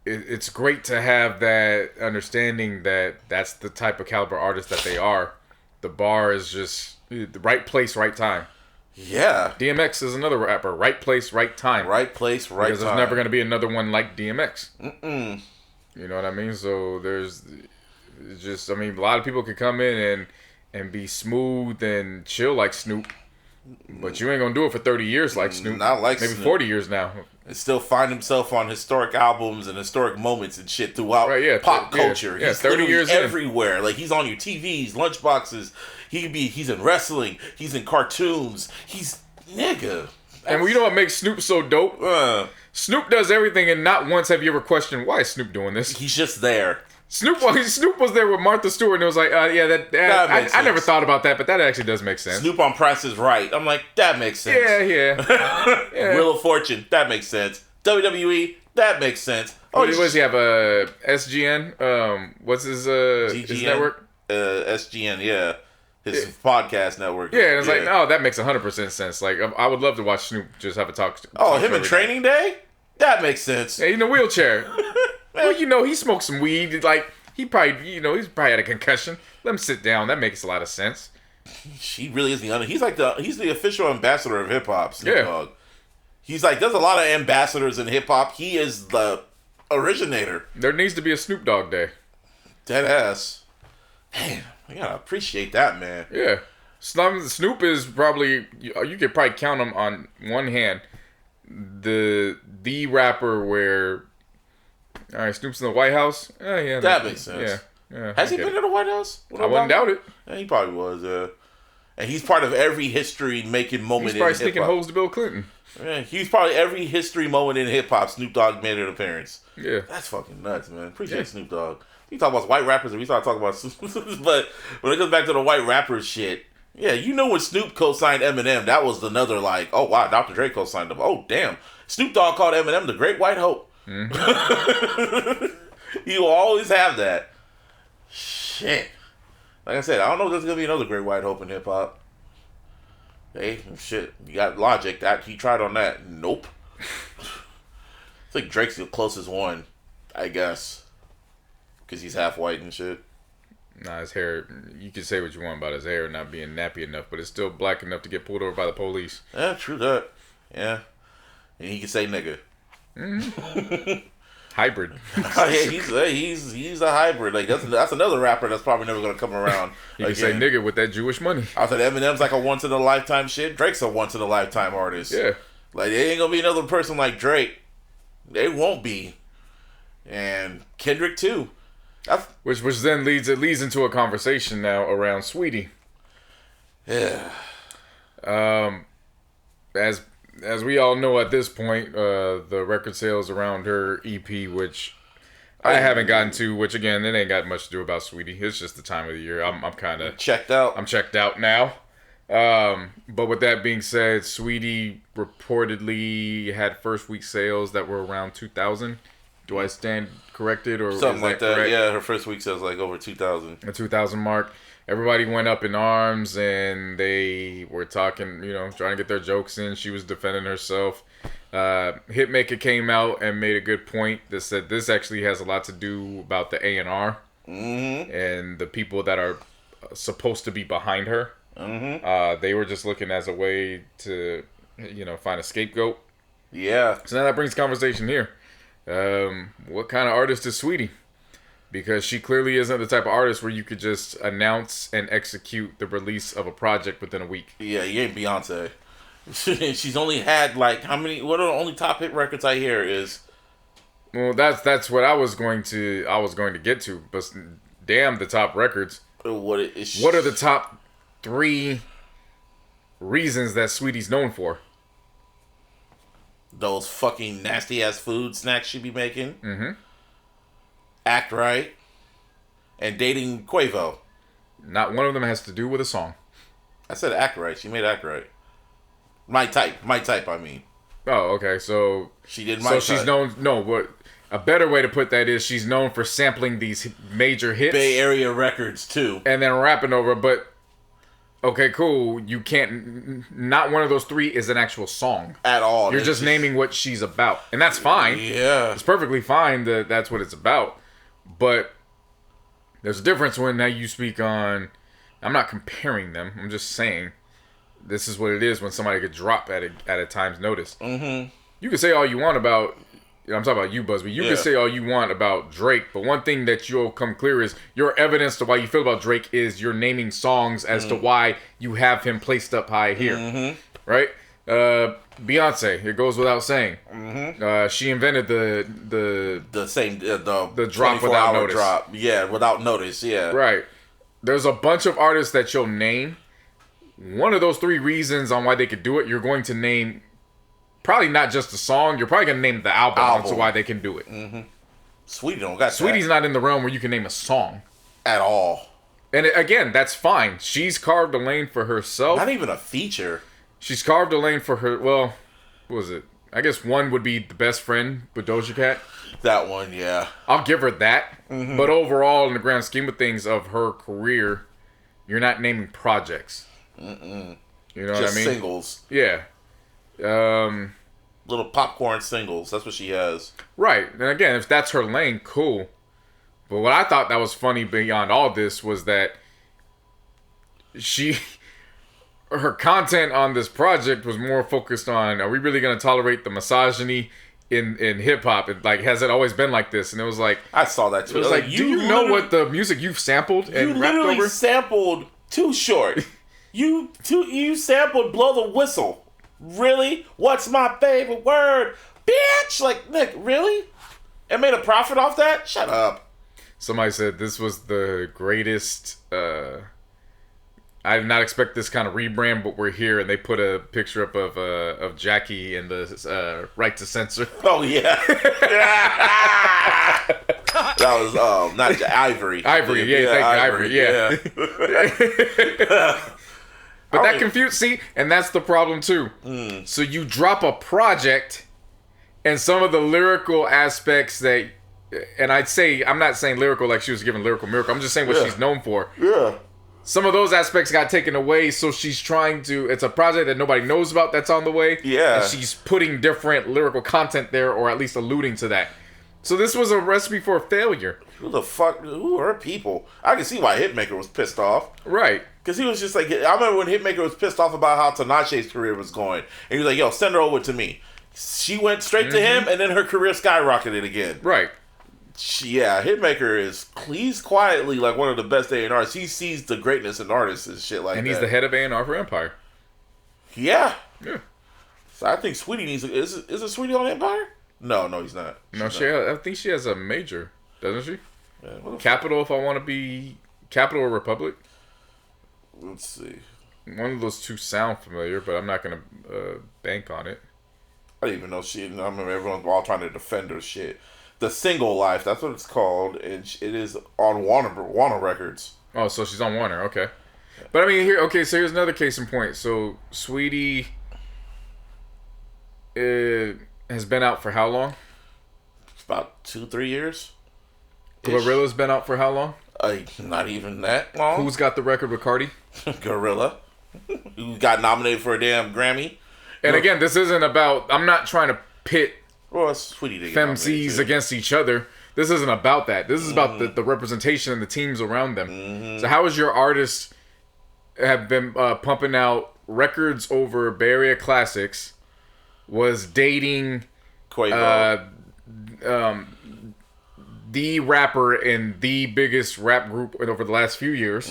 it's great to have that understanding that that's the type of caliber artist that they are. The bar is just the right place, right time. Yeah. DMX is another rapper. Right place, right time. Right place, right time. Because there's never going to be another one like DMX. Mm-mm. You know what I mean? So there's just, a lot of people could come in and be smooth and chill like Snoop. But you ain't going to do it for 30 years like Snoop. Not like Maybe Snoop. 40 years now. And still find himself on historic albums and historic moments and shit throughout pop culture. Yeah, he's 30 years everywhere. Like, he's on your TVs, lunchboxes. He's in wrestling. He's in cartoons. He's nigga. And you know what makes Snoop so dope? Snoop does everything, and not once have you ever questioned, why is Snoop doing this? He's just there. Snoop was there with Martha Stewart, and it was like, I never thought about that, but that actually does make sense. Snoop on Price is Right. I'm like, that makes sense. Yeah. Wheel of Fortune, that makes sense. WWE, that makes sense. What does he have? SGN? What's his GGN? his network? SGN, yeah. his podcast network. Yeah, and it's like, no, that makes 100% sense. Like, I would love to watch Snoop just have a talk. Oh, him in Training Day? That makes sense. Yeah, in a wheelchair. Well, he smoked some weed. Like, he's probably had a concussion. Let him sit down. That makes a lot of sense. He really is he's the official ambassador of hip hop, Snoop Dogg. He's like, there's a lot of ambassadors in hip hop. He is the originator. There needs to be a Snoop Dogg Day. Dead ass. Damn, I gotta appreciate that, man. Yeah. Snoop is probably, you could probably count him on one hand. The rapper where, all right, Snoop's in the White House. Yeah, that makes sense. Yeah. Has he been in the White House? I wouldn't doubt it. Yeah, he probably was. And he's part of every history-making moment. He's probably in hip-hop. sneaking holes to Bill Clinton. Yeah, he's probably every history moment in hip hop. Snoop Dogg made an appearance. Yeah, that's fucking nuts, man. Appreciate Snoop Dogg. We talk about white rappers, and we start talking about, but when it comes back to the white rappers shit, yeah, you know when Snoop co-signed Eminem, that was another like, oh wow, Dr. Dre co-signed him. Oh damn, Snoop Dogg called Eminem the Great White Hope. Mm-hmm. You will always have that. Shit. Like I said, I don't know if there's gonna be another Great White Hope in hip hop. Hey, shit, you got Logic. That he tried on that. Nope. I think Drake's the closest one, I guess, because he's half white and shit. Nah, his hair. You can say what you want about his hair not being nappy enough, but it's still black enough to get pulled over by the police. Yeah, true that. Yeah, and he can say nigga. Mm-hmm. Hybrid. he's a hybrid. Like that's another rapper that's probably never gonna come around. You can say nigga with that Jewish money. I said Eminem's like a once in a lifetime shit. Drake's a once in a lifetime artist. Yeah. Like there ain't gonna be another person like Drake. They won't be. And Kendrick too. Which then leads into a conversation now around Saweetie. Yeah. As we all know at this point, the record sales around her EP, which I haven't gotten to, which again, it ain't got much to do about Saweetie. It's just the time of the year. I'm kind of checked out. I'm checked out now. But with that being said, Saweetie reportedly had first week sales that were around 2,000. Do I stand corrected or something like that? Correct? Yeah, her first week sales like over 2,000. The 2,000 mark. Everybody went up in arms and they were talking, trying to get their jokes in. She was defending herself. Hitmaker came out and made a good point that said this actually has a lot to do about the A&R and the people that are supposed to be behind her. Mm-hmm. They were just looking as a way to, find a scapegoat. Yeah. So now that brings conversation here. What kind of artist is Saweetie? Because she clearly isn't the type of artist where you could just announce and execute the release of a project within a week. Yeah, you ain't Beyonce. She's only had like how many? What are the only top hit records I hear is? Well, that's what I was going to get to. But damn, the top records. What are the top 3 reasons that Saweetie's known for? Those fucking nasty ass food snacks she be making. Mm-hmm. Act Right, and dating Quavo. Not one of them has to do with a song. I said Act Right. She made Act Right. My type, I mean. Oh, okay. So she did my type. So she's known. No, what a better way to put that is she's known for sampling these major hits, Bay Area records too, and then rapping over. But okay, cool. You can't. Not one of those 3 is an actual song at all. You're just naming what she's about, and that's fine. Yeah, it's perfectly fine that that's what it's about. But there's a difference when now you speak on. I'm not comparing them. I'm just saying this is what it is when somebody could drop at a time's notice. Mm-hmm. You can say all you want about. I'm talking about you, Busby. You can say all you want about Drake, but one thing that you'll come clear is your evidence to why you feel about Drake is you're naming songs as to why you have him placed up high here, right? Beyonce, it goes without saying. Mm-hmm. She invented the drop without notice. Drop. Yeah, without notice. Yeah, right. There's a bunch of artists that you'll name. One of those 3 reasons on why they could do it, you're going to name. Probably not just the song. You're probably gonna name the album. To why they can do it. Mm-hmm. Saweetie don't got Saweetie's not in the realm where you can name a song at all. And again, that's fine. She's carved a lane for herself. Not even a feature. She's carved a lane for her. Well, what was it? I guess one would be The Best Friend with Doja Cat. That one, yeah. I'll give her that. Mm-hmm. But overall, in the grand scheme of things of her career, You're not naming projects. You know what I mean? Singles. Yeah. Little popcorn singles. That's what she has. Right. And again, if that's her lane, cool. But what I thought that was funny beyond all this was that her content on this project was more focused on, are we really going to tolerate the misogyny in hip hop? And like, has it always been like this? And it was like, I saw that too. It was like, do you know what the music you've sampled and rapped over? You sampled Too Short. you sampled Blow the Whistle. Really? What's my favorite word? Bitch! Like, Nick, really? And made a profit off that? Shut up. Somebody said this was the greatest. I did not expect this kind of rebrand, but we're here, and they put a picture up of Jackie in the right to censor. Oh yeah, that was not Ivory. Ivory, yeah, thank you, Ivory, yeah. But that confused. See, and that's the problem too. So you drop a project, and some of the lyrical aspects that, and I'm not saying lyrical like she was giving Lyrical Miracle. I'm just saying what she's known for. Yeah. Some of those aspects got taken away, so she's trying to... It's a project that nobody knows about that's on the way. Yeah. And she's putting different lyrical content there, or at least alluding to that. So this was a recipe for failure. Who the fuck... Who are people? I can see why Hitmaker was pissed off. Right. Because he was just like... I remember when Hitmaker was pissed off about how Tinashe's career was going. And he was like, yo, send her over to me. She went straight to him, and then her career skyrocketed again. Right. Yeah, Hitmaker he's quietly like one of the best A&Rs. He sees the greatness in artists and shit like that. And he's the head of A&R for Empire. Yeah. Yeah. So I think Saweetie needs... Is it Saweetie on Empire? No, he's not. No, I think she has a major, doesn't she? Yeah, Capital, if I want to be... Capital or Republic? Let's see. One of those two sound familiar, but I'm not going to bank on it. I didn't even know she... I remember everyone's all trying to defend her shit. The Single Life, that's what it's called, and it is on Warner Records. Oh, so she's on Warner, okay. But I mean, so here's another case in point. So Saweetie has been out for how long? About 2-3 years. Glorilla's been out for how long? Not even that long. Who's got the record with Cardi? Gorilla, who got nominated for a damn Grammy. And again, this isn't about... I'm not trying to pit... Well, Saweetie femcees against each other. This isn't about that. This is about the representation and the teams around them. So how is your artist have been pumping out records over Bay Area classics, was dating Quavo, the rapper in the biggest rap group over the last few years.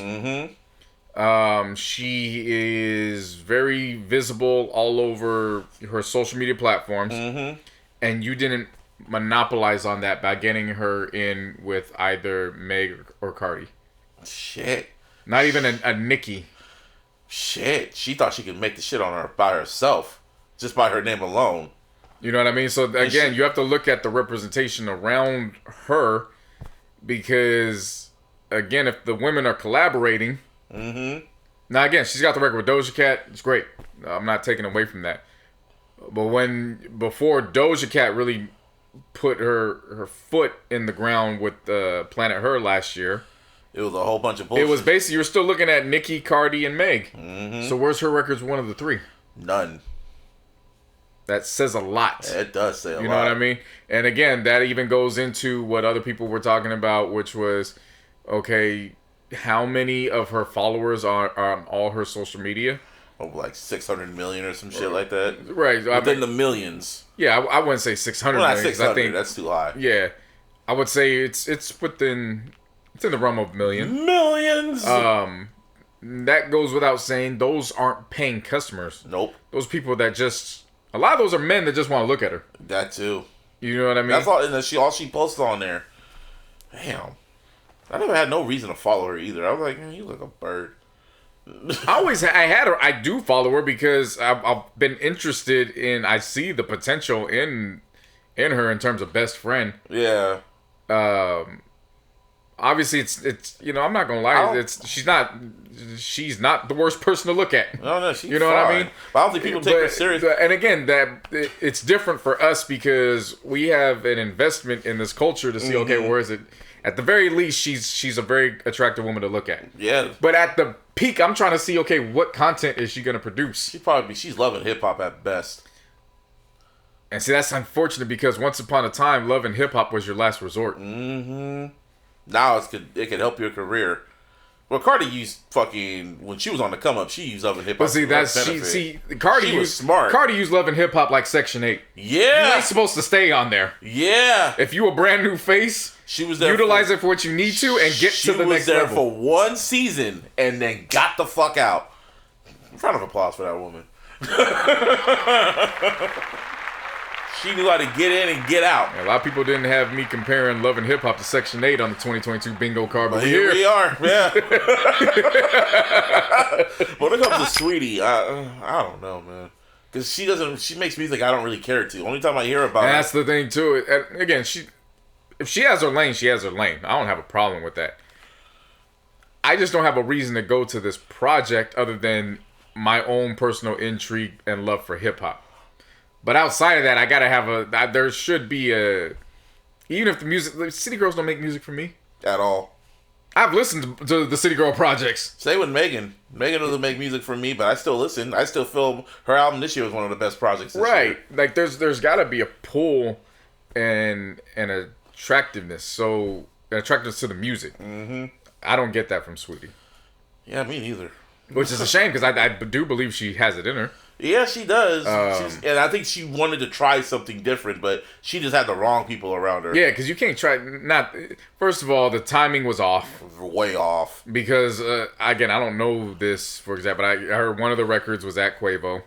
She is very visible all over her social media platforms. And you didn't monopolize on that by getting her in with either Meg or Cardi. Shit. Not even a Nicki. Shit. She thought she could make the shit on her by herself. Just by her name alone. You know what I mean? So again, you have to look at the representation around her. Because, again, if the women are collaborating. Now again, she's got the record with Doja Cat. It's great. I'm not taking away from that. But before Doja Cat really put her foot in the ground with Planet Her last year, it was a whole bunch of bullshit. It was basically, you're still looking at Nicki, Cardi, and Meg. So where's her records one of the three? None. That says a lot. It does say a lot. You know what I mean? And again, that even goes into what other people were talking about, which was, okay, how many of her followers are on all her social media? Oh, like 600 million or some shit like that. Right. Within the millions. Yeah, I wouldn't say 600 well, not million. 600, I think, that's too high. Yeah. I would say it's in the realm of millions. Millions! That goes without saying. Those aren't paying customers. Nope. Those people that just... A lot of those are men that just want to look at her. That too. You know what I mean? That's all, and all she posted on there. Damn. I never had no reason to follow her either. I was like, man, you look a bird. I do follow her because I've been interested in. I see the potential in her in terms of best friend. Yeah. Obviously, it's I'm not gonna lie. She's not the worst person to look at. No, she's you know fine. what I mean. But I don't think people take her serious. And again, it's different for us because we have an investment in this culture to see. Okay, where is it? At the very least, she's a very attractive woman to look at. Yeah. But at the peak, I'm trying to see, okay, what content is she gonna produce? She's loving hip hop at best. And see, that's unfortunate because once upon a time, love and hip hop was your last resort. Mm-hmm. Now it could help your career. Well, Cardi used when she was on the come up, she used love and hip hop. But see, Cardi was smart. Cardi used love and hip hop like Section 8. Yeah. You ain't supposed to stay on there. Yeah. If you a brand new face, she was there. Utilize it for what you need to and get to the next level. She was there for one season and then got the fuck out. Round of applause for that woman. She knew how to get in and get out. A lot of people didn't have me comparing Love and Hip Hop to Section 8 on the 2022 bingo card, but here we are. Yeah. When it comes to Saweetie, I don't know, man. Because she makes music I don't really care to. Only time I hear about That's the thing, too. And again, if she has her lane, she has her lane. I don't have a problem with that. I just don't have a reason to go to this project other than my own personal intrigue and love for hip-hop. But outside of that, I gotta have there should be even if the City Girls don't make music for me. At all. I've listened to the City Girl projects. Same with Megan. Megan doesn't make music for me, but I still listen. I still feel her album this year was one of the best projects this year. Like there's gotta be a pull and attractiveness. So attractiveness to the music. Mm-hmm. I don't get that from Saweetie. Yeah, me neither. Which is a shame because I do believe she has it in her. Yeah, she does. And I think she wanted to try something different, but she just had the wrong people around her. Yeah, because you can't try... First of all, the timing was off. Way off. Because, again, I don't know this, for example, I heard one of the records was at Quavo.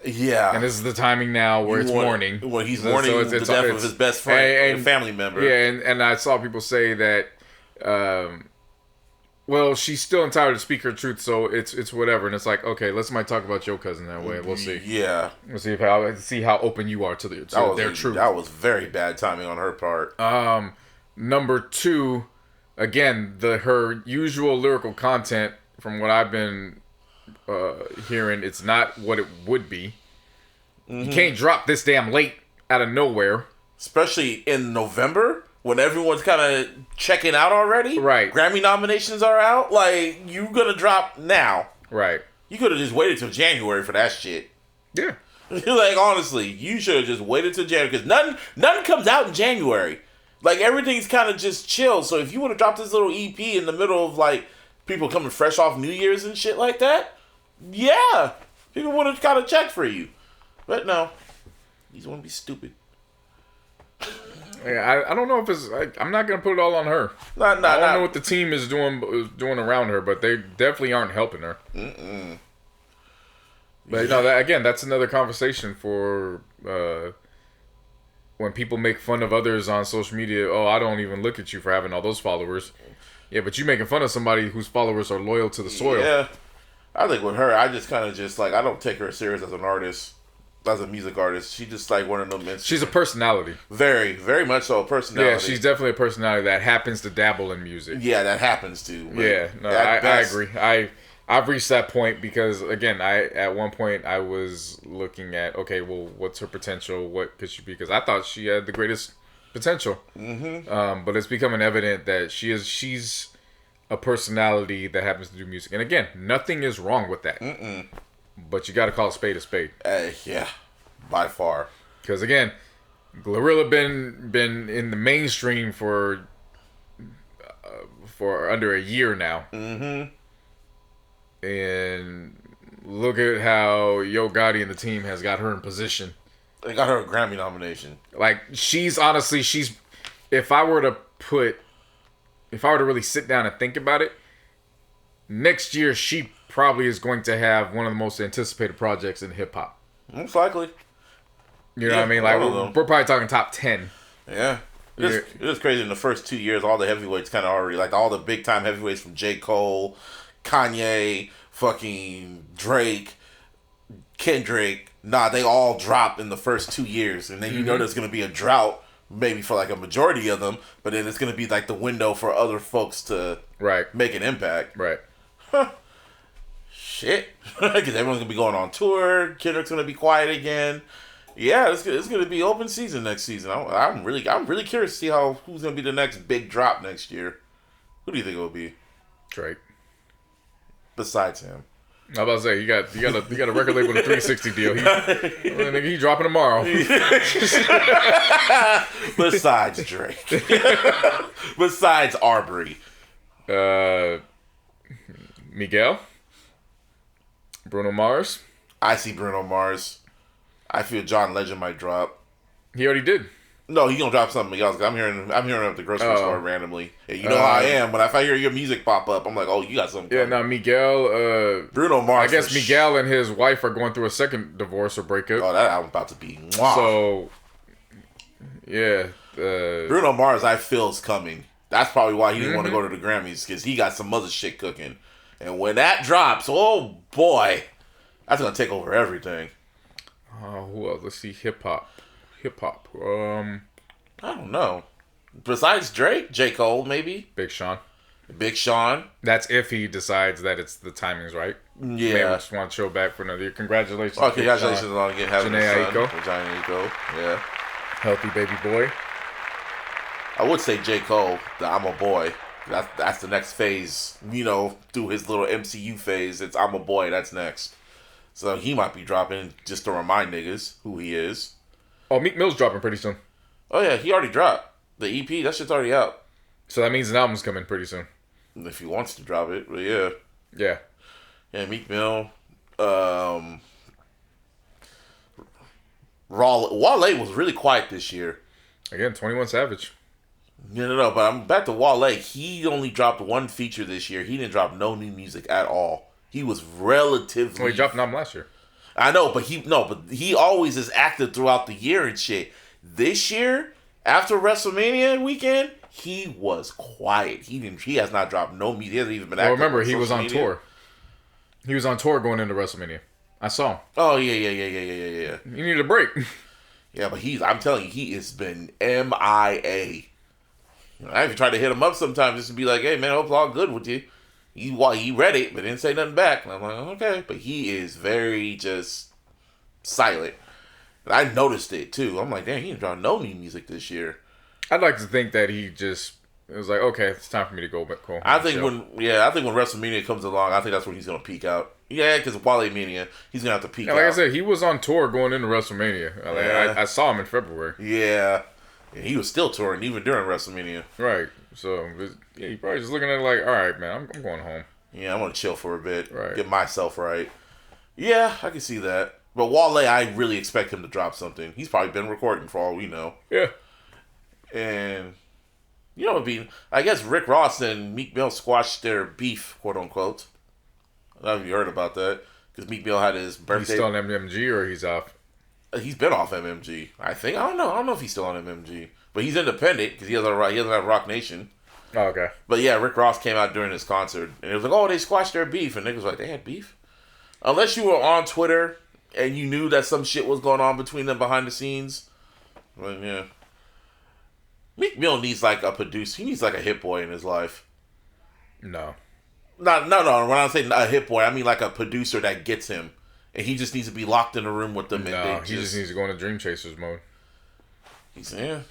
Yeah. And this is the timing now where it's mourning. When he's mourning the death of his best friend and family member. Yeah, and I saw people say that... well, she's still entitled to speak her truth, so it's whatever. And it's like, okay, let's might talk about your cousin that way. We'll see. Yeah, we'll see how open you are to their truth. That was very bad timing on her part. Number 2, again, her usual lyrical content, from what I've been hearing, it's not what it would be. Mm-hmm. You can't drop this damn late out of nowhere, especially in November. When everyone's kind of checking out already. Right. Grammy nominations are out. Like, you gonna drop now. Right. You could have just waited till January for that shit. Yeah. Like, honestly, you should have just waited till January. Because nothing comes out in January. Like, everything's kind of just chill. So if you would have dropped this little EP in the middle of, like, people coming fresh off New Year's and shit like that, yeah. People would have kind of checked for you. But no. You just want to be stupid. Yeah, I don't know if it's... I'm not going to put it all on her. I don't know what the team is doing around her, but they definitely aren't helping her. Mm-mm. But, again, that's another conversation for when people make fun of others on social media. Oh, I don't even look at you for having all those followers. Yeah, but you making fun of somebody whose followers are loyal to the soil. Yeah. I think with her, I just kind of I don't take her serious as an artist. As a music artist, she just like one of them. She's a personality. Very, very much so a personality. Yeah, she's definitely a personality that happens to dabble in music. Yeah, that happens to. Yeah, no, I agree. I've reached that point because again, at one point I was looking at what's her potential? What could she be? Because I thought she had the greatest potential. Mm-hmm. But it's becoming evident that she's a personality that happens to do music, and again, nothing is wrong with that. Mm-mm. But you got to call a spade a spade. Yeah, by far. Because again, Glorilla been in the mainstream for under a year now. Mm-hmm. And look at how Yo.O.D and the team has got her in position. They got her a Grammy nomination. Like she's if I were to really sit down and think about it, next year she probably is going to have one of the most anticipated projects in hip hop. Most likely. You know what I mean? Like we're probably talking top 10. Yeah. It is crazy. In the first 2 years, all the heavyweights kind of already, like all the big time heavyweights from J.O.O.D, Kanye, fucking Drake, Kendrick. They all drop in the first 2 years, and then you know there's gonna be a drought, maybe for like a majority of them, but then it's gonna be like the window for other folks to make an impact. Right. Huh. Shit. Because everyone's going to be going on tour. Kendrick's going to be quiet again. Yeah, it's gonna be open season next season. I'm really curious to see who's gonna be the next big drop next year. Who do you think it will be? Drake. Besides him. I was about to say, you got a record label with a 360 deal. He dropping tomorrow. Besides Drake. Besides Arbery. Miguel. Bruno Mars. I see Bruno Mars. I feel John Legend might drop. He already did. No, he gonna drop something else. I'm hearing him at the grocery store randomly. And you know how I am. When if I hear your music pop up, I'm like, oh, you got something. Yeah, now Miguel. Bruno Mars. I guess Miguel and his wife are going through a second divorce or breakup. Oh, that album's about to be. Mwah. So, yeah. Bruno Mars, I feel, is coming. That's probably why he didn't want to go to the Grammys, because he got some other shit cooking. And when that drops, oh boy, that's gonna take over everything. Who else? Let's see. Hip hop. I don't know. Besides Drake, J.O.O.D. maybe. Big Sean. That's if he decides that the timing's right. Yeah. Maybe we just want to show back for another year. Congratulations. Oh, congratulations on having Janae a son. Janae Aiko. Yeah. Healthy baby boy. I would say J.O.O.D. I'm a boy. That's the next phase. Through his little MCU phase, it's I'm a boy. That's next. So he might be dropping just to remind niggas who he is. Oh, Meek Mill's dropping pretty soon. Oh yeah, he already dropped the EP. That shit's already out. So that means an album's coming pretty soon. If he wants to drop it, but yeah. Yeah. Yeah, Meek Mill. Wale was really quiet this year. Again, 21 Savage. No, but I'm back to Wale. He only dropped one feature this year. He didn't drop no new music at all. He was relatively. Well, he dropped an album last year. I know, but he always is active throughout the year and shit. This year, after WrestleMania weekend, he was quiet. He has not dropped no music. He hasn't even been active. Well, remember, he was on tour. He was on tour going into WrestleMania. I saw him. Oh yeah. He needed a break. Yeah, but I'm telling you, he has been MIA. I even tried to hit him up sometimes just to be like, hey man, I hope it's all good with you. He read it, but didn't say nothing back. And I'm like, okay. But he is very just silent. And I noticed it too. I'm like, damn, he didn't draw no new music this year. I'd like to think that it was like, okay, it's time for me to go back home. I think when WrestleMania comes along, I think that's when he's gonna peak out. Yeah, because Wale Mania, he's gonna have to peak out. Like I said, he was on tour going into WrestleMania. I saw him in February. Yeah. And he was still touring even during WrestleMania. Right. So, he probably just looking at it like, all right, man, I'm going home. Yeah, I'm going to chill for a bit. Right. Get myself right. Yeah, I can see that. But Wale, I really expect him to drop something. He's probably been recording for all we know. Yeah. And, I guess Rick Ross and Meek Mill squashed their beef, quote unquote. I don't know if you heard about that. Because Meek Mill had his birthday. He's still on MMG or he's off? He's been off MMG, I think. I don't know if he's still on MMG. But he's independent because he doesn't have Rock Nation. Oh, okay. But yeah, Rick Ross came out during his concert. And it was like, oh, they squashed their beef. And niggas was like, they had beef? Unless you were on Twitter and you knew that some shit was going on between them behind the scenes. But yeah. Meek Mill needs like a producer. He needs like a hit boy in his life. No. No. When I say a hit boy, I mean like a producer that gets him. And he just needs to be locked in a room with them. No, he just needs to go into Dream Chasers mode. Yeah.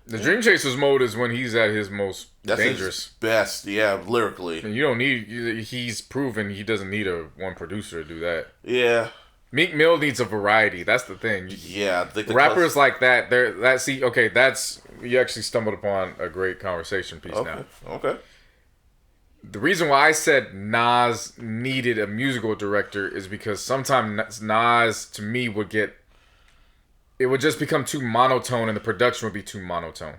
The Dream Chasers mode is when he's at his most dangerous. His best, yeah, lyrically. And you don't need... He's proven he doesn't need one producer to do that. Yeah. Meek Mill needs a variety. That's the thing. Yeah. Rappers like that, you actually stumbled upon a great conversation piece now. Okay. The reason why I said Nas needed a musical director is because sometimes Nas, to me, would just become too monotone and the production would be too monotone.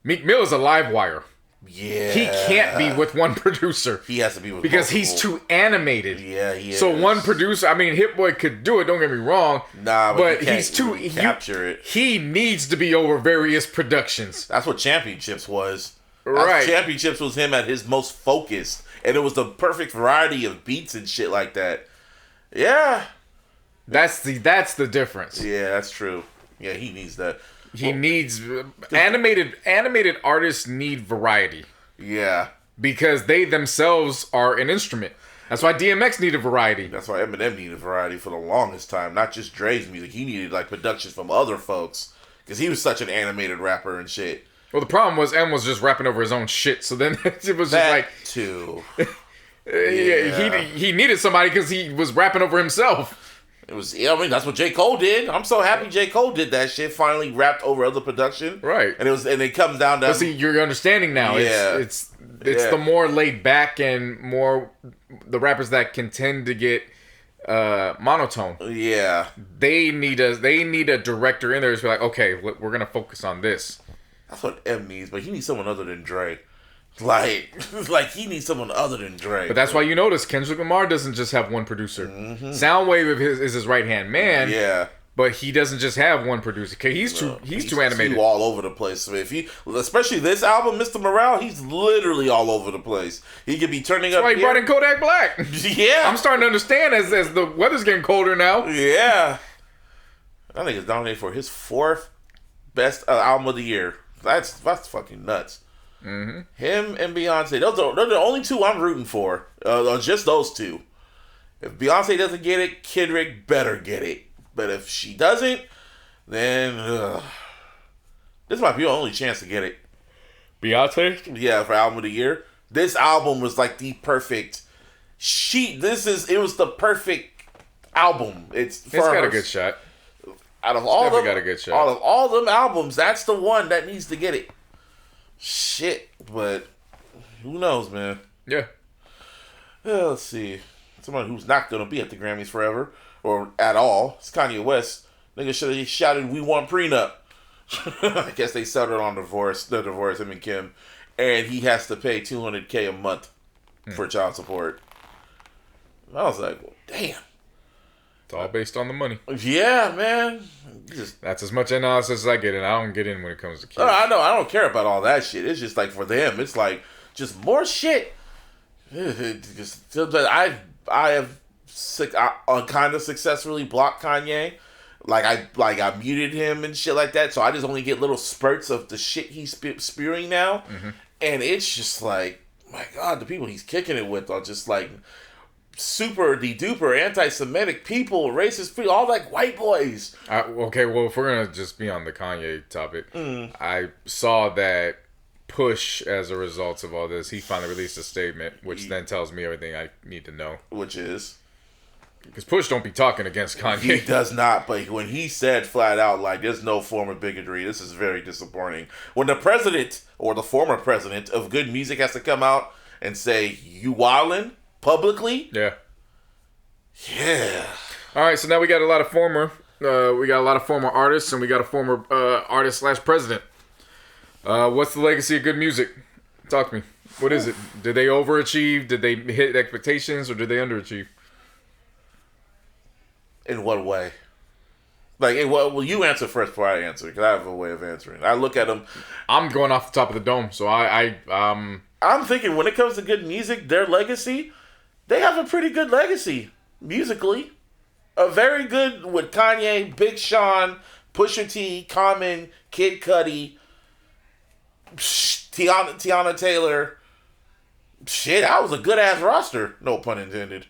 Meek Mill is a live wire. Yeah. He can't be with one producer. He has to be with because multiple. He's too animated. Yeah, he is. So one producer, Hit Boy could do it, don't get me wrong. Nah, but he's too... capture it. He needs to be over various productions. That's what Championships was. Right. Championships was him at his most focused. And it was the perfect variety of beats and shit like that. Yeah. That's the difference. Yeah, that's true. Yeah, he needs that. He needs... Animated artists need variety. Yeah. Because they themselves are an instrument. That's why DMX needed variety. That's why Eminem needed variety for the longest time. Not just Dre's music. He needed like productions from other folks because he was such an animated rapper and shit. Well, the problem was M was just rapping over his own shit. So then it was That just like too. Yeah, he needed somebody because he was rapping over himself. It was. I mean, that's what J. Cole did. I'm so happy J. Cole did that shit. Finally rapped over other production. Right. And it comes down to. But see, you're understanding now. Yeah. It's the more laid back and more the rappers that can tend to get monotone. Yeah. They need a director in there to be like, okay, we're gonna focus on this. That's what M needs, but he needs someone other than Dre. Like he needs someone other than Dre. But that's why you notice Kendrick Lamar doesn't just have one producer. Mm-hmm. Soundwave is his right hand man. Yeah. But he doesn't just have one producer. He's too animated. He's all over the place. So especially this album, Mr. Morale, he's literally all over the place. He could be turning up. That's why he brought in Kodak Black. Yeah. I'm starting to understand as the weather's getting colder now. Yeah. I think it's nominated for his 4th best album of the year. That's fucking nuts. Mm-hmm. Him and Beyonce. Those are the only two I'm rooting for. Just those two. If Beyonce doesn't get it, Kendrick better get it. But if she doesn't, then this might be your only chance to get it. Beyonce? Yeah, for album of the year. This album was like the perfect. It was the perfect album. It's got a good shot. Out of all them, got a good shot. Out of all them albums, that's the one that needs to get it. Shit, but who knows, man? Yeah. Let's see. Someone who's not gonna be at the Grammys forever or at all. It's Kanye West. Nigga should have shouted, "We want prenup." I guess they settled on the divorce, him and Kim, and he has to pay $200K a month for child support. And I was like, well, damn. It's all based on the money. Yeah, man. That's as much analysis as I get, and I don't get in when it comes to kids. I know. I don't care about all that shit. It's just like for them, it's like just more shit. I have kind of successfully blocked Kanye. I muted him and shit like that. So I just only get little spurts of the shit he's spewing now, and it's just like, my God, the people he's kicking it with are just like super de-duper anti-Semitic people, racist people, all like white boys. Okay, well, if we're gonna just be on the Kanye topic, I saw that Push, as a result of all this, he finally released a statement, which then tells me everything I need to know. Which is? Because Push don't be talking against Kanye. He does not, but when he said flat out, like, there's no form of bigotry, this is very disappointing. When the president, or the former president of good music has to come out and say, you wildin'? Publicly? Yeah. Yeah. All right, so now we got a lot of former artists, and we got a former artist/president. What's the legacy of good music? Talk to me. What is it? Did they overachieve? Did they hit expectations, or did they underachieve? In what way? Well, you answer first before I answer, because I have a way of answering. I look at them. I'm going off the top of the dome, so I'm thinking when it comes to good music, their legacy, they have a pretty good legacy musically. A very good with Kanye, Big Sean, Pusha T, Common, Kid Cudi, Tiana Taylor. Shit, that was a good ass roster. No pun intended.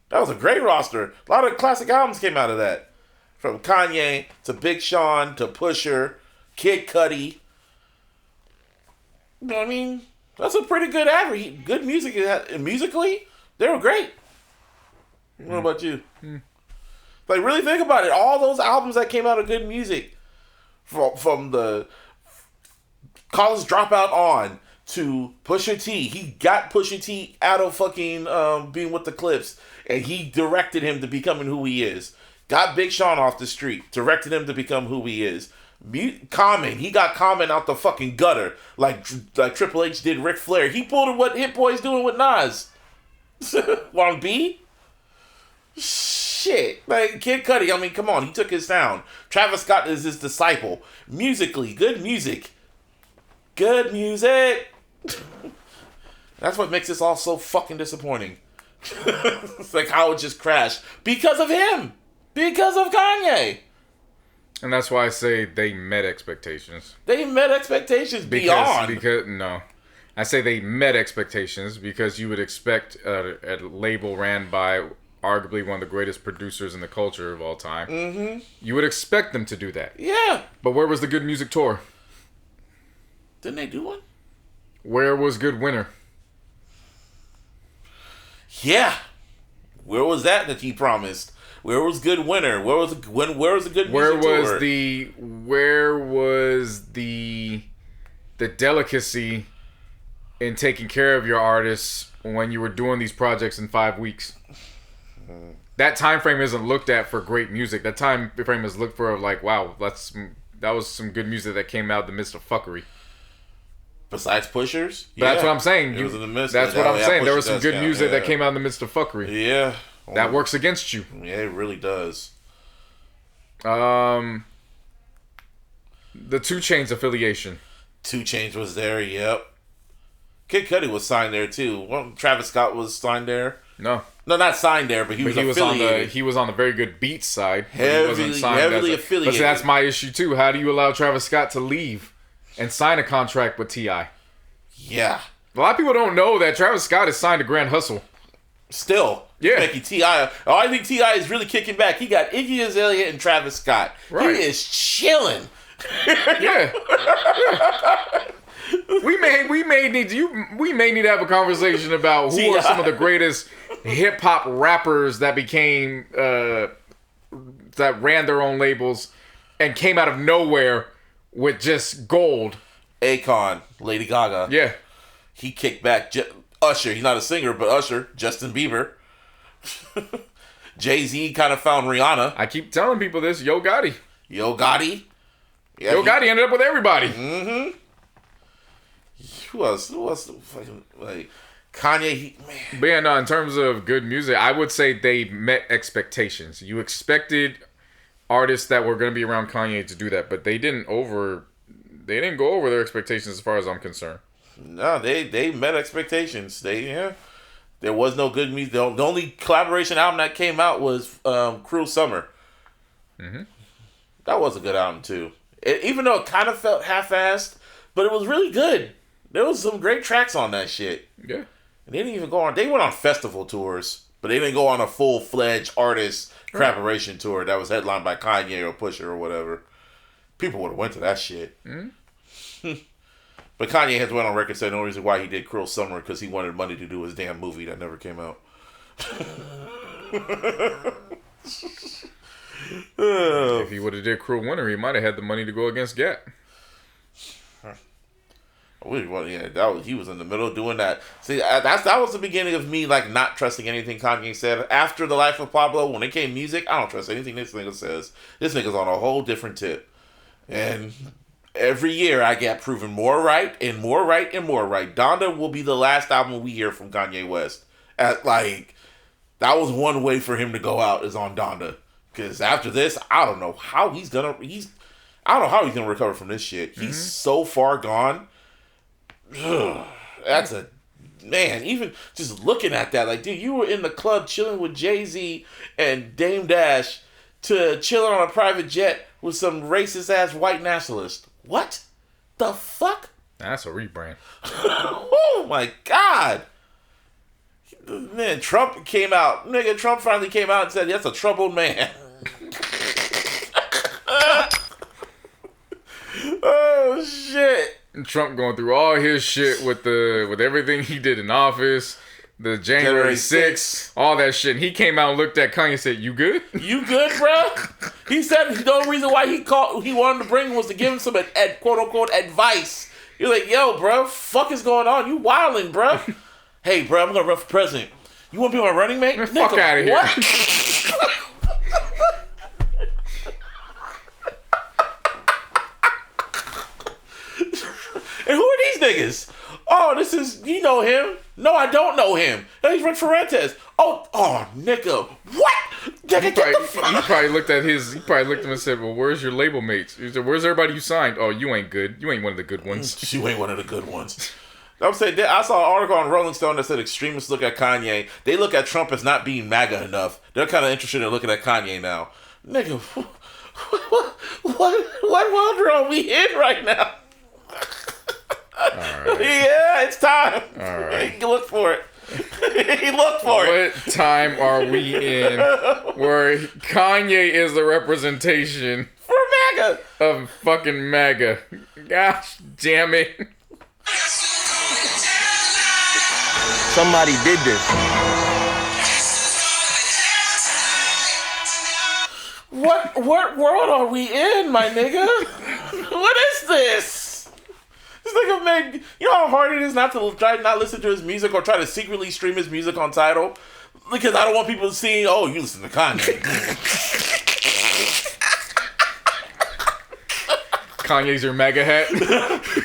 That was a great roster. A lot of classic albums came out of that. From Kanye to Big Sean to Pusher, Kid Cudi. You know what I mean? That's a pretty good average. Good music. Musically, they were great. What about you? Like, really think about it. All those albums that came out of good music, from the College Dropout on to Pusha T. He got Pusha T out of fucking being with the Clips, and he directed him to becoming who he is. Got Big Sean off the street, directed him to become who he is. Common, he got Common out the fucking gutter, like Triple H did Ric Flair. He pulled what Hit Boy's doing with Nas. Long B? Shit. Like, Kid Cudi, I mean, come on, he took his sound. Travis Scott is his disciple. Musically, good music. Good music. That's what makes this all so fucking disappointing. It's like how it just crashed. Because of him. Because of Kanye. And that's why I say they met expectations. They met expectations beyond. Because no. I say they met expectations because you would expect a label ran by arguably one of the greatest producers in the culture of all time. Mm-hmm. You would expect them to do that. Yeah. But where was the Good Music Tour? Didn't they do one? Where was Good Winter? Yeah. Where was that he promised? Where was Good Winter? Where was the Good Music Tour? Where was the delicacy in taking care of your artists when you were doing these projects in 5 weeks? That time frame isn't looked at for great music. That time frame is looked for like, wow, that was some good music that came out in the midst of fuckery. Besides Pushers? Yeah. That's what I'm saying. It was in the midst that's what I'm saying. There was some good music that yeah. came out in the midst of fuckery. Yeah. That works against you. Yeah, it really does. The 2 Chainz affiliation. 2 Chainz was there, yep. Kid Cudi was signed there too. Well, Travis Scott was signed there. No, not signed there, but he was affiliated. He was on the very good beat side. Heavily affiliated. But see, that's my issue too. How do you allow Travis Scott to leave and sign a contract with T.I.? Yeah. A lot of people don't know that Travis Scott has signed a Grand Hustle. Still. Yeah. Making T.I. Oh, I think T.I. is really kicking back. He got Iggy Azalea and Travis Scott. Right. He is chilling. Yeah. We may need to have a conversation about who are some of the greatest hip hop rappers that became that ran their own labels and came out of nowhere with just gold. Akon, Lady Gaga. Yeah. He kicked back. Usher, he's not a singer, but Usher, Justin Bieber. Jay-Z kind of found Rihanna. I keep telling people this. Yo Gotti. Yeah, Gotti ended up with everybody. Mm-hmm. Who else? Fucking, like, Kanye, man. But yeah, no, in terms of good music, I would say they met expectations. You expected artists that were going to be around Kanye to do that, but they didn't go over their expectations as far as I'm concerned. No, they met expectations. There was no good music. The only collaboration album that came out was Cruel Summer. Mm-hmm. That was a good album too. Even though it kind of felt half-assed, but it was really good. There was some great tracks on that shit. Yeah. And they didn't even go on. They went on festival tours, but they didn't go on a full-fledged artist collaboration tour that was headlined by Kanye or Pusha or whatever. People would have went to that shit. Mm-hmm. But Kanye has went on record saying the only reason why he did Cruel Summer because he wanted money to do his damn movie that never came out. If he would have did Cruel Winter, he might have had the money to go against Gap. He was in the middle of doing that. See, that was the beginning of me like not trusting anything Kanye said. After The Life of Pablo, when it came music, I don't trust anything this nigga says. This nigga's on a whole different tip. And every year I get proven more right and more right and more right. Donda will be the last album we hear from Kanye West. That was one way for him to go out is on Donda. Because after this, I don't know how he's gonna recover from this shit. He's so far gone. That's a man. Even just looking at that, like, dude, you were in the club chilling with Jay-Z and Dame Dash to chilling on a private jet with some racist ass white nationalist. What the fuck? That's a rebrand. Oh my god. Man, Trump came out. Nigga, Trump finally came out and said, that's a troubled man. Oh shit. And Trump going through all his shit with everything he did in office, the January 6th, all that shit. And he came out and looked at Kanye and said, "You good? You good, bro?" He said the only reason why he wanted to bring him was to give him some quote unquote advice. You're like, yo, bro, fuck is going on? You wilding, bro. Hey, bro, I'm gonna run for president. You want to be my running mate? Man, fuck out of here. What? And who are these niggas? Oh, you know him. No, I don't know him. No, he's Rick Fuentes. Oh, nigga. What? Nigga, he probably looked at him and said, well, where's your label mates? He said, where's everybody you signed? Oh, you ain't good. You ain't one of the good ones. You ain't one of the good ones. I'm saying, I saw an article on Rolling Stone that said extremists look at Kanye. They look at Trump as not being MAGA enough. They're kind of interested in looking at Kanye now. Nigga, what world are we in right now? right. Yeah, it's time. All right. Look for it. Look for it. What time are we in where Kanye is the representation For MAGA of fucking MAGA? Gosh damn it. Somebody did this. What world are we in, my nigga? What is this? This nigga made, you know how hard it is not to try not listen to his music or try to secretly stream his music on Tidal? Because I don't want people seeing, oh, you listen to Kanye. Kanye's your MAGA hat.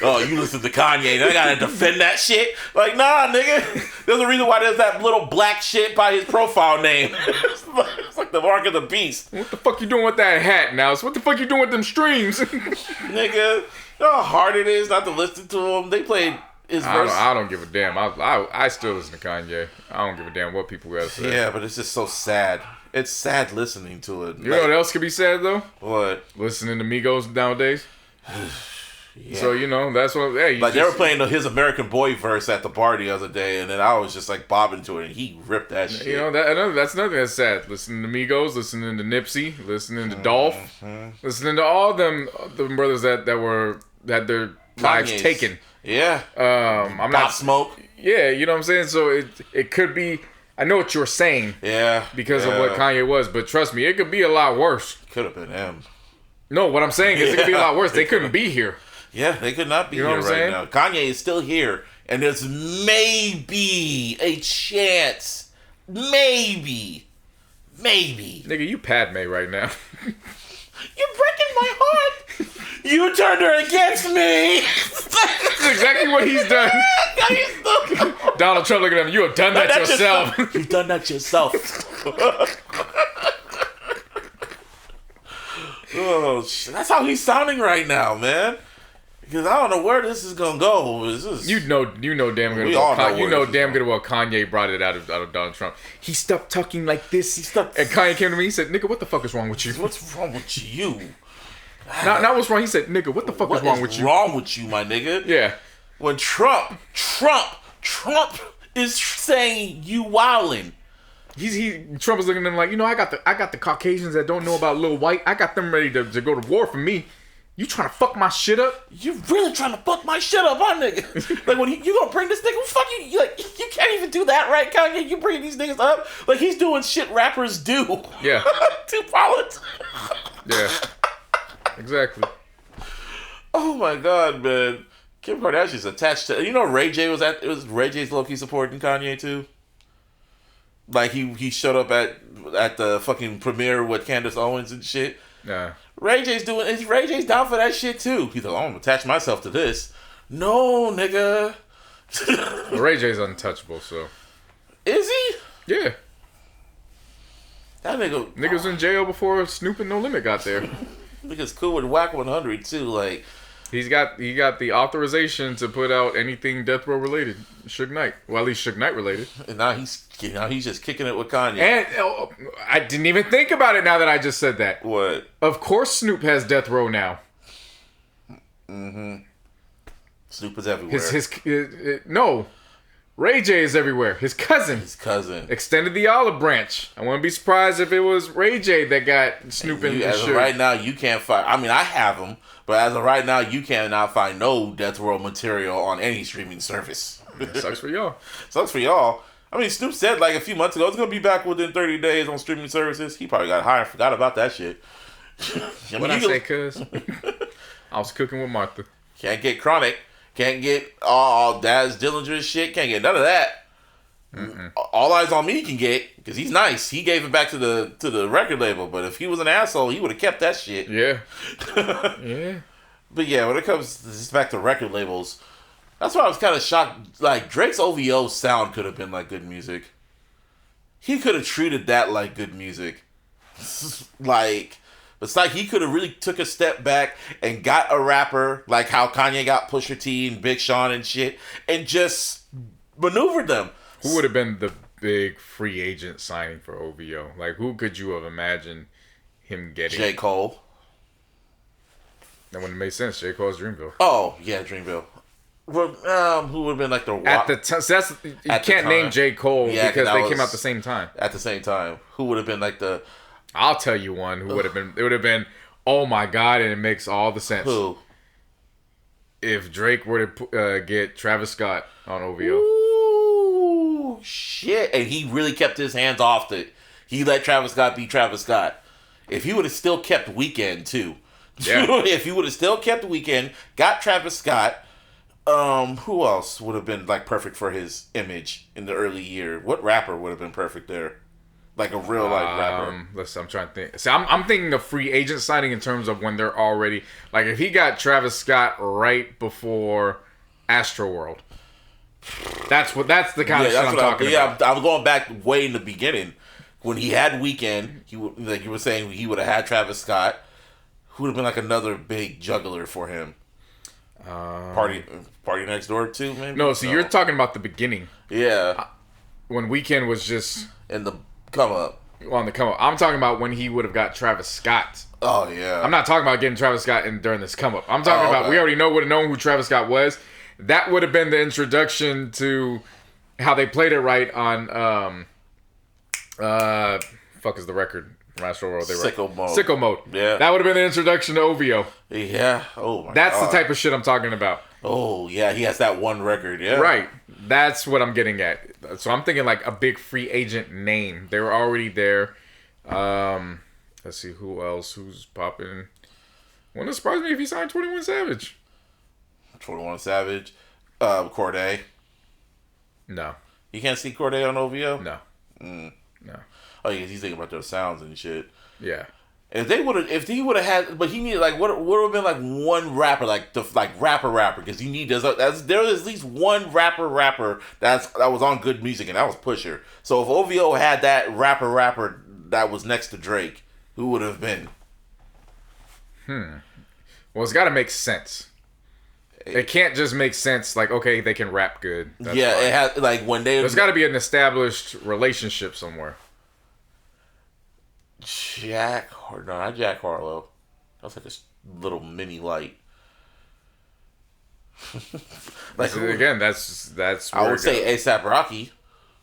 Oh, you listen to Kanye. I gotta defend that shit. Like, nah, nigga. There's a reason why there's that little black shit by his profile name. It's like the mark of the beast. What the fuck you doing with that hat now? So what the fuck you doing with them streams? Nigga, you know how hard it is not to listen to him? They played his verse. I don't give a damn. I still listen to Kanye. I don't give a damn what people gotta say. Yeah, but it's just so sad. It's sad listening to it. You know what else could be sad though? What? Listening to Migos nowadays. Yeah. So you know that's what. Hey, like they were playing His American Boy verse at the bar the other day, and then I was just like bobbing to it, and he ripped that shit. You know that's nothing that's sad. Listening to Migos, listening to Nipsey, listening to Dolph, listening to all them brothers that had their lives taken. Yeah. I'm not Smoke. Yeah, you know what I'm saying. So it could be. I know what you're saying. Yeah. Because of what Kanye was, but trust me, it could be a lot worse. Could have been him. No, what I'm saying is it could be a lot worse. They couldn't be here. Yeah, they could not be here right now. Kanye is still here, and there's maybe a chance. Maybe. Nigga, you Padme right now. You're breaking my heart. You turned her against me. That's exactly what he's done. Donald Trump looking at him. You have done that yourself. You've done that yourself. Oh, that's how he's sounding right now, man. Because I don't know where this is gonna go. You know damn good. You know damn good well Kanye brought it out of Donald Trump. He stopped talking like this. And Kanye came to me. He said, "Nigga, what the fuck is wrong with you? What's wrong with you? Not what's wrong." He said, "Nigga, what the fuck is wrong with you? What's wrong with you, my nigga?" Yeah. When Trump is saying you wildin'. Trump is looking at him like, you know, I got the Caucasians that don't know about Lil White. I got them ready to go to war for me. You trying to fuck my shit up? You really trying to fuck my shit up, huh, nigga? Like, when you gonna bring this nigga, fuck you, like, you can't even do that, right, Kanye? You bringing these niggas up? Like, he's doing shit rappers do. Yeah. To politics. Yeah. Exactly. Oh, my God, man. Kim Kardashian's attached to... You know Ray J was Ray J's low-key supporting Kanye, too? Like, he showed up at the fucking premiere with Candace Owens and shit. Yeah. Ray J's down for that shit too. He's like, I'm gonna attach myself to this. No, nigga. Well, Ray J's untouchable, so. Is he? Yeah. That nigga was in jail before Snoop and No Limit got there. Nigga's cool with Whack 100 too, like. He got the authorization to put out anything Death Row related. Suge Knight. Well, at least Suge Knight related. And now he's just kicking it with Kanye. And I didn't even think about it now that I just said that. What? Of course Snoop has Death Row now. Mm-hmm. Snoop is everywhere. No. Ray J is everywhere. His cousin. Extended the olive branch. I wouldn't be surprised if it was Ray J that got Snoop and as of right now, you can't find... I mean, I have them. But as of right now, you cannot find no Death Row material on any streaming service. Sucks for y'all. Sucks for y'all. I mean, Snoop said like a few months ago, it's going to be back within 30 days on streaming services. He probably got hired. Forgot about that shit. What'd I say, cuz? I was cooking with Martha. Can't get Chronic. Can't get all Daz Dillinger shit. Can't get none of that. Mm-mm. All Eyes on Me can get, because he's nice. He gave it back to the record label. But if he was an asshole, he would have kept that shit. Yeah. Yeah. But yeah, when it comes back to record labels, that's why I was kind of shocked. Like, Drake's OVO sound could have been like good music. He could have treated that like good music. Like, it's like he could have really took a step back and got a rapper, like how Kanye got Pusha T and Big Sean and shit, and just maneuvered them. Who would have been the big free agent signing for OVO? Like, who could you have imagined him getting? J. Cole. That wouldn't have made sense. J. Cole's Dreamville. Oh, yeah, Dreamville. Well, who would have been like the at the time? So that's you can't name J. Cole because they came out at the same time. At the same time, who would have been like the? I'll tell you one who would have been. It would have been. Oh my God! And it makes all the sense. Who? If Drake were to get Travis Scott on OVO. Ooh, shit! And he really kept his hands off it. He let Travis Scott be Travis Scott. If he would have still kept Weeknd too. Yeah. If he would have still kept Weeknd, got Travis Scott. Who else would have been like perfect for his image in the early year? What rapper would have been perfect there? Like a real life rapper. Listen, I'm trying to think. See, I'm thinking of free agent signing in terms of when they're already like if he got Travis Scott right before Astroworld. That's the kind of shit I'm talking about. Yeah, I'm going back way in the beginning when he had Weeknd. He would, like you were saying, he would have had Travis Scott. Who would have been like another big juggler for him? Party Next Door too, maybe? No, so you're talking about the beginning. Yeah. When Weeknd was just in the come up. On the come up. I'm talking about when he would have got Travis Scott. Oh yeah. I'm not talking about getting Travis Scott during this come up. I'm talking about we already would have known who Travis Scott was. That would have been the introduction to how they played it right on fuck is the record? Astroworld, Sicko Mode. Yeah. That would have been the introduction to OVO. Yeah. Oh my God. That's the type of shit I'm talking about. Oh yeah, he has that one record, yeah. Right. That's what I'm getting at. So I'm thinking like a big free agent name. They were already there. Let's see who else who's popping. Wouldn't surprise me if he signed 21 Savage. 21 Savage. Corday. No. You can't see Corday on OVO? No. No. Oh, yeah, he's thinking about their sounds and shit. Yeah. If he would have had, but he needed like what would have been like one rapper, like the rapper, because you need there's at least one rapper that was on good music, and that was Pusher. So if OVO had that rapper that was next to Drake, who would have been? Well, it's got to make sense. It can't just make sense. Like, okay, they can rap good. That's fine. It has like when there's got to be an established relationship somewhere. Not Jack Harlow. That's like a little mini light. Like again, that's. I would say ASAP Rocky.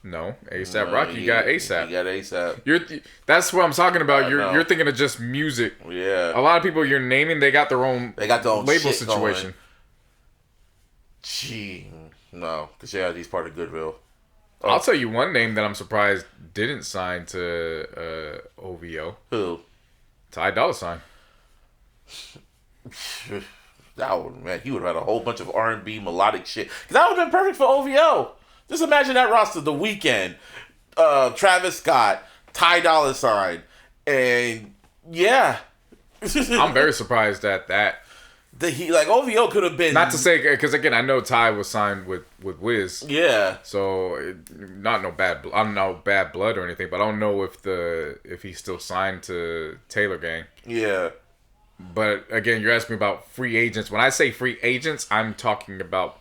No, ASAP Rocky. You got ASAP. You got ASAP. That's what I'm talking about. You're thinking of just music. Yeah. A lot of people you're naming, they got their own. label Going. situation. Gee, no, because he's part of Goodwill. Oh. I'll tell you one name that I'm surprised didn't sign to OVO. Who? Ty Dolla $ign. That would, man, he would have had a whole bunch of R&B melodic shit. Because that would have been perfect for OVO. Just imagine that roster: The Weeknd, Travis Scott, Ty Dolla $ign, and yeah. I'm very surprised at that. OVO could have been, not to say, because again I know Ty was signed with Wiz, yeah, so not no bad blood or anything, but I don't know if he's still signed to Taylor Gang. Yeah, but again, you're asking me about free agents. When I say free agents, I'm talking about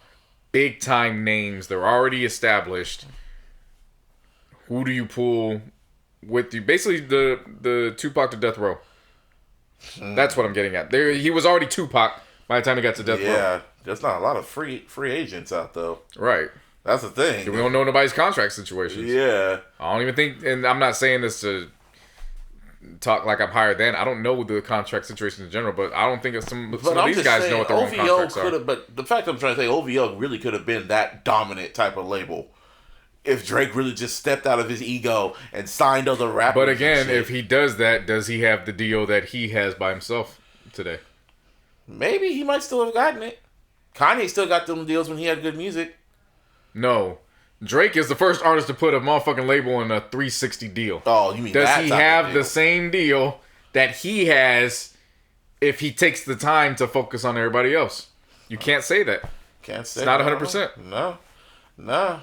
big time names. They're already established. Who do you pull with you? Basically the Tupac to Death Row. That's what I'm getting at. He was already Tupac by the time he got to Death Row. Yeah, there's not a lot of free agents out though. Right. That's the thing. We don't know nobody's contract situations. Yeah. I don't even think, and I'm not saying this to talk like I'm higher than. I don't know the contract situation in general, but I don't think some of these guys know what their own contracts are. But the fact I'm trying to say, OVO really could have been that dominant type of label. If Drake really just stepped out of his ego and signed other rappers. But again, if he does that, does he have the deal that he has by himself today? Maybe he might still have gotten it. Kanye still got them deals when he had good music. No. Drake is the first artist to put a motherfucking label in a 360 deal. Oh, you mean does that he have the same deal that he has if he takes the time to focus on everybody else? You can't say that. Can't say it's not 100%. No.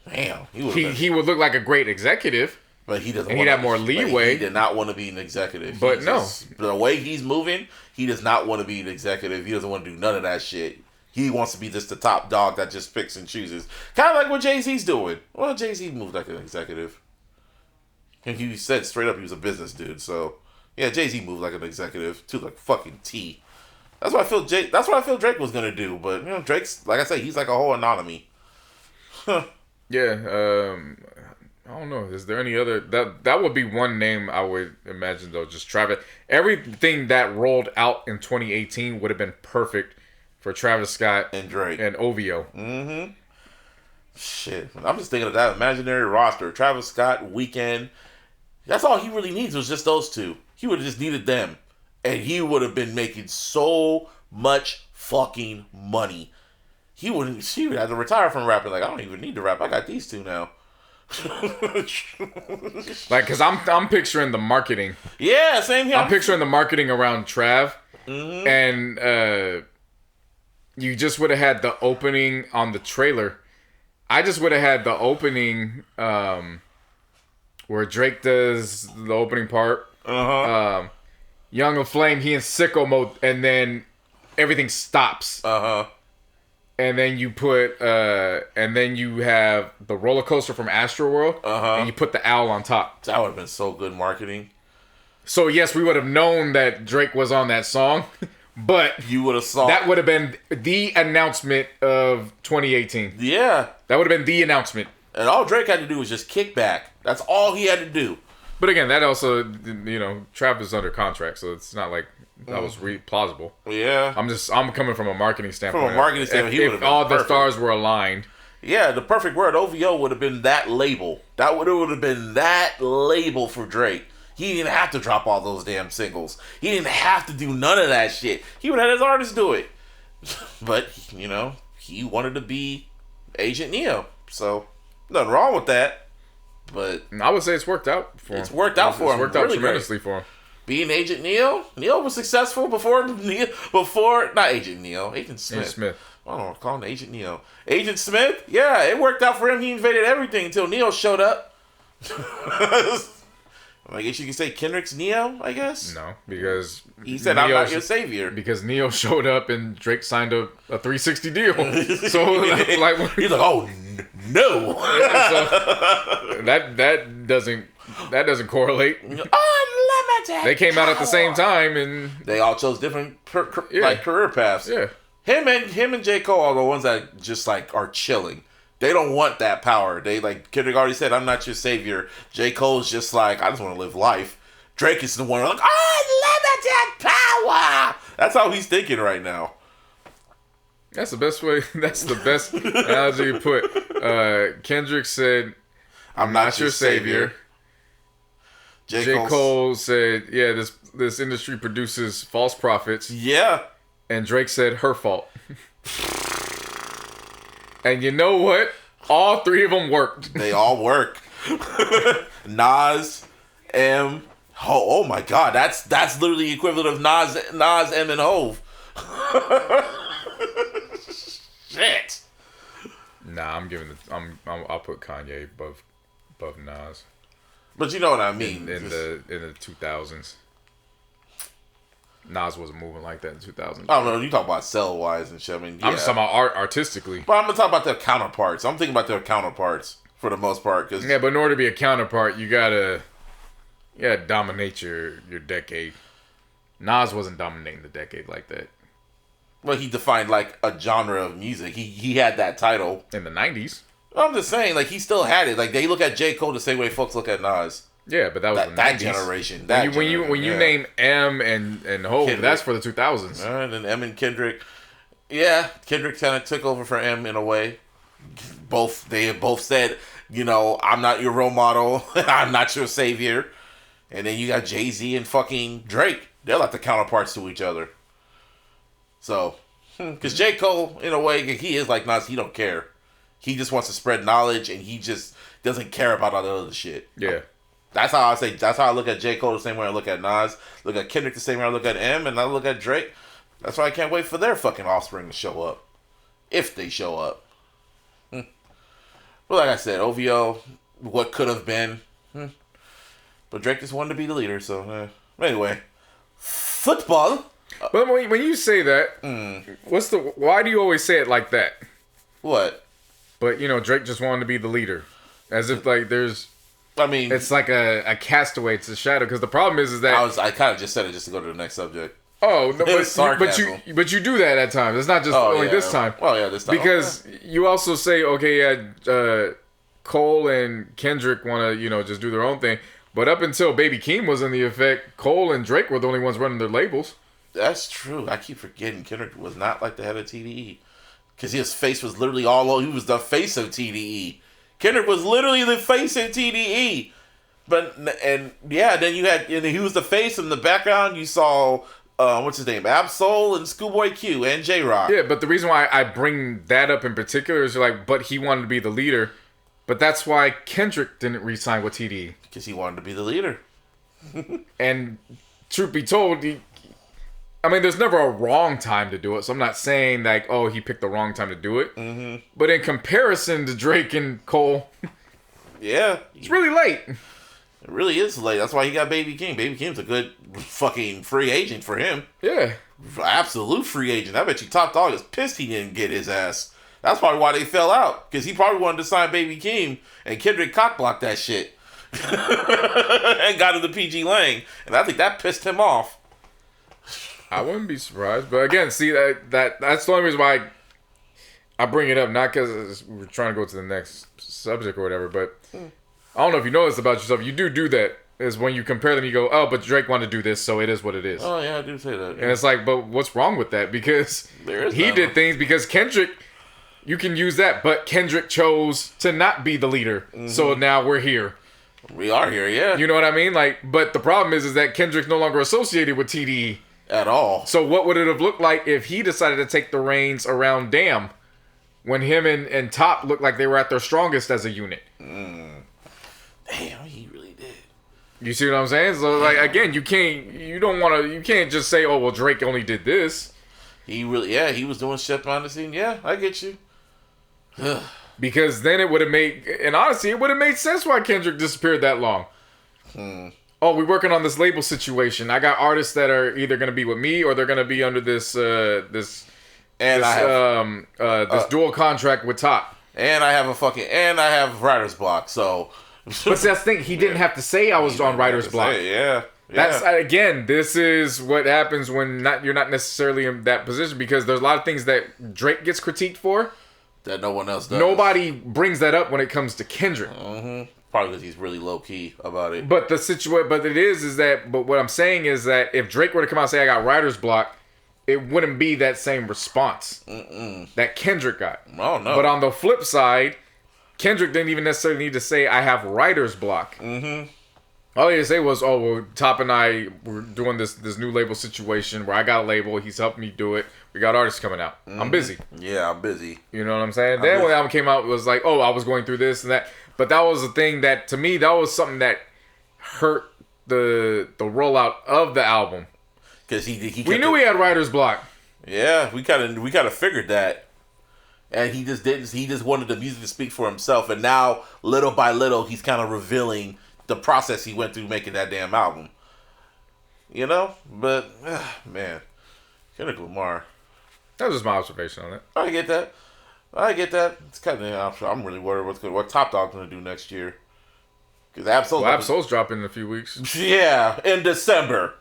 Damn, he would look like a great executive, but he doesn't. And he'd have more leeway. He did not want to be an executive. But the way he's moving, he does not want to be an executive. He doesn't want to do none of that shit. He wants to be just the top dog that just picks and chooses, kind of like what Jay-Z's doing. Well, Jay-Z moved like an executive, and he said straight up he was a business dude. So yeah, Jay-Z moved like an executive to like fucking T. That's what I feel. That's what I feel Drake was gonna do. But you know, Drake's like I said, he's like a whole anatomy. Yeah. I don't know. Is there any other that would be one name I would imagine though? Just Travis. Everything that rolled out in 2018 would have been perfect for Travis Scott and Drake and OVO. Mm-hmm. Shit, I'm just thinking of that imaginary roster: Travis Scott, Weeknd. That's all he really needs was just those two. He would have just needed them, and he would have been making so much fucking money. She would have to retire from rapping. Like, I don't even need to rap. I got these two now. Like, cause I'm picturing the marketing. Yeah, same here. I'm picturing the marketing around Trav, and you just would have had the opening on the trailer. I just would have had the opening where Drake does the opening part. Young of Flame, he in sicko mode, and then everything stops. And then you put, and then you have the roller coaster from Astroworld, and you put the owl on top. That would have been so good marketing. So yes, we would have known that Drake was on that song, but you would have saw that would have been the announcement of 2018. Yeah, that would have been the announcement. And all Drake had to do was just kick back. That's all he had to do. But again, that also, you know, Travis is under contract, so it's not like that was plausible. Yeah. I'm coming from a marketing standpoint. From a marketing standpoint, he would have been all perfect. the stars were aligned. Yeah, the perfect word, OVO, would have been that label. That would have been that label for Drake. He didn't have to drop all those damn singles. He didn't have to do none of that shit. He would have had his artists do it. But, you know, he wanted to be Agent Neo. So, nothing wrong with that. But I would say it's worked out for him. It's worked out for him. It's worked out tremendously for him. Being Agent Neo was successful before not Agent Neo, Agent Smith. Agent Smith. I don't know, call him Agent Neo. Agent Smith, yeah, it worked out for him. He invaded everything until Neo showed up. I guess you could say Kendrick's Neo, I guess. No, because he said, "I'm not your savior." Because Neo showed up and Drake signed a 360 deal. So like he's like, "Oh no!" So that doesn't correlate. Unlimited. They came out at the same time, and they all chose different career paths. Yeah, him and J.O.O.D are the ones that just like are chilling. They don't want that power. They like Kendrick already said, "I'm not your savior." J.O.O.'s just like, I just want to live life. Drake is the one like, unlimited power. That's how he's thinking right now. That's the best way. That's the best analogy you put. Kendrick said, "I'm not your savior." J. Cole said, "Yeah, this industry produces false prophets." Yeah, and Drake said, "Her fault." And you know what? All three of them worked. They all work. Nas, M, oh my God, that's literally the equivalent of Nas, M, and Hove. Shit. Nah, I'll put Kanye above Nas. But you know what I mean. In the 2000s. Nas wasn't moving like that in 2000. I don't know. You talk about sell wise and shit. I mean, yeah. I'm just talking about art artistically. But I'm gonna talk about their counterparts. I'm thinking about their counterparts for the most part. Cause yeah, but in order to be a counterpart, you gotta dominate your decade. Nas wasn't dominating the decade like that. Well, he defined like a genre of music. He had that title in the 90s. I'm just saying, like he still had it. Like they look at J. Cole the same way folks look at Nas. Yeah, but that was the 90s. That generation. When you name M and Hov, that's for the 2000s. And then M and Kendrick. Yeah, Kendrick kind of took over for M in a way. They both said, you know, I'm not your role model. I'm not your savior. And then you got Jay-Z and fucking Drake. They're like the counterparts to each other. So, because J. Cole, in a way, he is like Nas. He don't care. He just wants to spread knowledge, and he just doesn't care about all the other shit. Yeah. That's how I say. That's how I look at J. Cole the same way I look at Nas. Look at Kendrick the same way I look at M, and I look at Drake. That's why I can't wait for their fucking offspring to show up, if they show up. But like I said, OVO, what could have been. But Drake just wanted to be the leader. So anyway, football. But when you say that, why do you always say it like that? What? But you know, Drake just wanted to be the leader, as if like there's. I mean, it's like a castaway. It's a shadow. Because the problem is that I kind of just said it just to go to the next subject. Oh, no, sarcasm. but you do that at times. It's not just this time. Oh yeah, this time. Because you also say, okay, Cole and Kendrick want to, just do their own thing. But up until Baby Keem was in the effect, Cole and Drake were the only ones running their labels. That's true. I keep forgetting Kendrick was not like the head of TDE. Because his face was literally he was the face of TDE. Kendrick was literally the face of TDE. Then he was the face. In the background, you saw, what's his name? Absol and Schoolboy Q and J-Rock. Yeah, but the reason why I bring that up in particular is but he wanted to be the leader. But that's why Kendrick didn't re-sign with TDE. Because he wanted to be the leader. And truth be told, there's never a wrong time to do it. So I'm not saying he picked the wrong time to do it. Mm-hmm. But in comparison to Drake and Cole, yeah, it's really late. It really is late. That's why he got Baby King. Baby King's a good fucking free agent for him. Yeah. Absolute free agent. I bet you Top Dog is pissed he didn't get his ass. That's probably why they fell out. Because he probably wanted to sign Baby King, and Kendrick cockblocked that shit. And got him to PG Lang. And I think that pissed him off. I wouldn't be surprised. But again, see, that's the only reason why I bring it up. Not because we're trying to go to the next subject or whatever. But I don't know if you know this about yourself. You do that. Is when you compare them, you go, oh, but Drake wanted to do this, so it is what it is. Oh, yeah, I do say that. Yeah. And it's but what's wrong with that? Because he did things. Because Kendrick... You can use that, but Kendrick chose to not be the leader. Mm-hmm. So now we're here. We are here, yeah. You know what I mean? But the problem is that Kendrick's no longer associated with TDE. At all. So what would it have looked like if he decided to take the reins around Damn when him and Top looked like they were at their strongest as a unit? Damn, he really did. You see what I'm saying? So again, you can't just say, oh, well, Drake only did this. He was doing shit behind the scene. Yeah, I get you. Because then it would have made sense why Kendrick disappeared that long. Oh, we're working on this label situation. I got artists that are either going to be with me or they're going to be under this dual contract with Top. And I have writer's block. So, but that's the thing. He didn't have to say I was on writer's block. Yeah. That's again. This is what happens when you're not necessarily in that position, because there's a lot of things that Drake gets critiqued for that no one else does. Nobody brings that up when it comes to Kendrick. Mm-hmm. Probably because he's really low key about it. But what I'm saying is that if Drake were to come out and say I got writer's block, it wouldn't be that same response that Kendrick got. Oh no! But on the flip side, Kendrick didn't even necessarily need to say I have writer's block. Mm-hmm. All he had to say was, "Oh, well, Top and I were doing this new label situation where I got a label. He's helping me do it. We got artists coming out. I'm busy. Yeah, I'm busy. You know what I'm saying? Then when the album came out, it was like, oh, I was going through this and that. But that was the thing that, to me, that was something that hurt the rollout of the album. Because we knew he had writer's block. Yeah, we kind of figured that. And he just didn't. He just wanted the music to speak for himself. And now, little by little, he's kind of revealing the process he went through making that damn album. You know? But, man. Kendrick Lamar. That was just my observation on it. I get that. It's kind of, I'm really worried what Top Dog's going to do next year. Because Absol's dropping in a few weeks. Yeah, in December.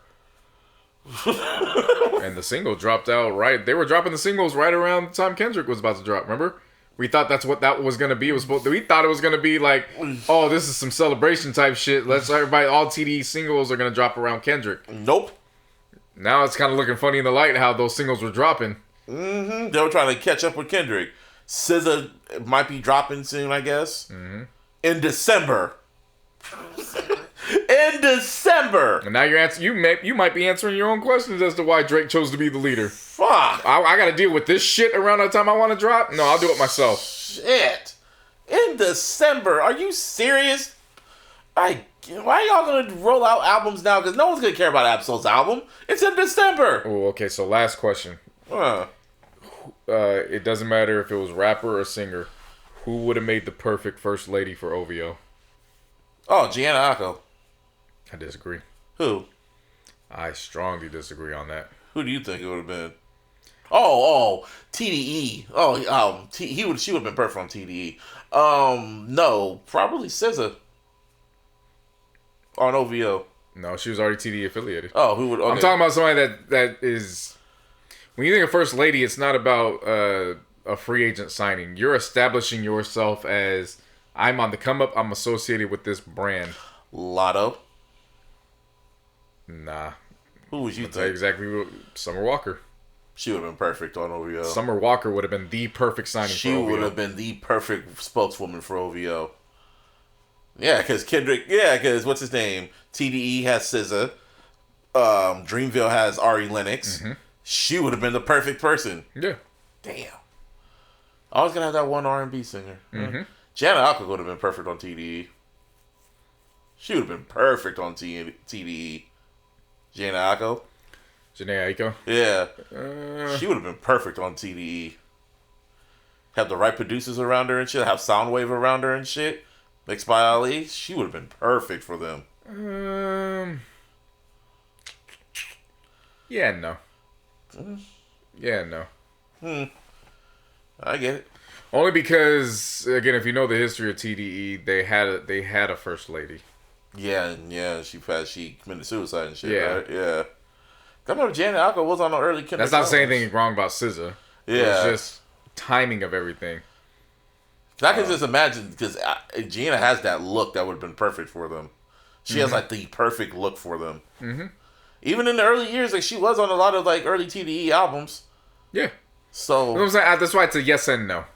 And the single dropped out right. They were dropping the singles right around the time Kendrick was about to drop, remember? We thought that's what that was going to be. We thought it was going to be like, oh, this is some celebration type shit. All TDE singles are going to drop around Kendrick. Nope. Now it's kind of looking funny in the light how those singles were dropping. Mm-hmm. They were trying to catch up with Kendrick. SZA might be dropping soon, I guess. Mm-hmm. In December. In December. And now you might be answering your own questions as to why Drake chose to be the leader. Fuck. I got to deal with this shit around the time I want to drop? No, I'll do it myself. Shit. In December. Are you serious? Why are y'all going to roll out albums now? Because no one's going to care about Absol's album. It's in December. Oh, okay. So last question. It doesn't matter if it was rapper or singer. Who would have made the perfect first lady for OVO? Oh, Gianna Acco. I disagree. Who? I strongly disagree on that. Who do you think it would have been? Oh, TDE. She would have been perfect on TDE. No, probably SZA on OVO. No, she was already TDE affiliated. Oh, who would? Okay. I'm talking about somebody that is. When you think of first lady, it's not about a free agent signing. You're establishing yourself as I'm on the come up. I'm associated with this brand. Lotto. Nah. Who would you I'll tell you think? exactly. Summer Walker. She would have been perfect on OVO. Summer Walker would have been the perfect signing for OVO. She would have been the perfect spokeswoman for OVO. Yeah, because Kendrick. Yeah, because what's his name? TDE has SZA. Dreamville has Ari Lennox. Mm-hmm. She would have been the perfect person. Yeah. Damn. I was gonna have that one R&B singer. Mm-hmm. Janet Alka would have been perfect on TDE. She would have been perfect on TDE. Janet Alka. Janae Aiko. Yeah. She would have been perfect on TDE. Have the right producers around her and shit. Have Soundwave around her and shit. Mixed by Ali. She would have been perfect for them. Yeah, no. Yeah, no. I get it. Only because, again, if you know the history of TDE, they had a first lady. Yeah, she committed suicide and shit, Yeah. right? Yeah. I remember Janet Alka was on the early Kendrick. That's not saying albums. anything wrong about SZA. Yeah. It's just timing of everything. I can just imagine, because Gina has that look that would have been perfect for them. She has, like, the perfect look for them. Mm-hmm. Even in the early years, like, she was on a lot of, like, early TDE albums. Yeah. So, You know what I'm saying? That's why it's a yes and no.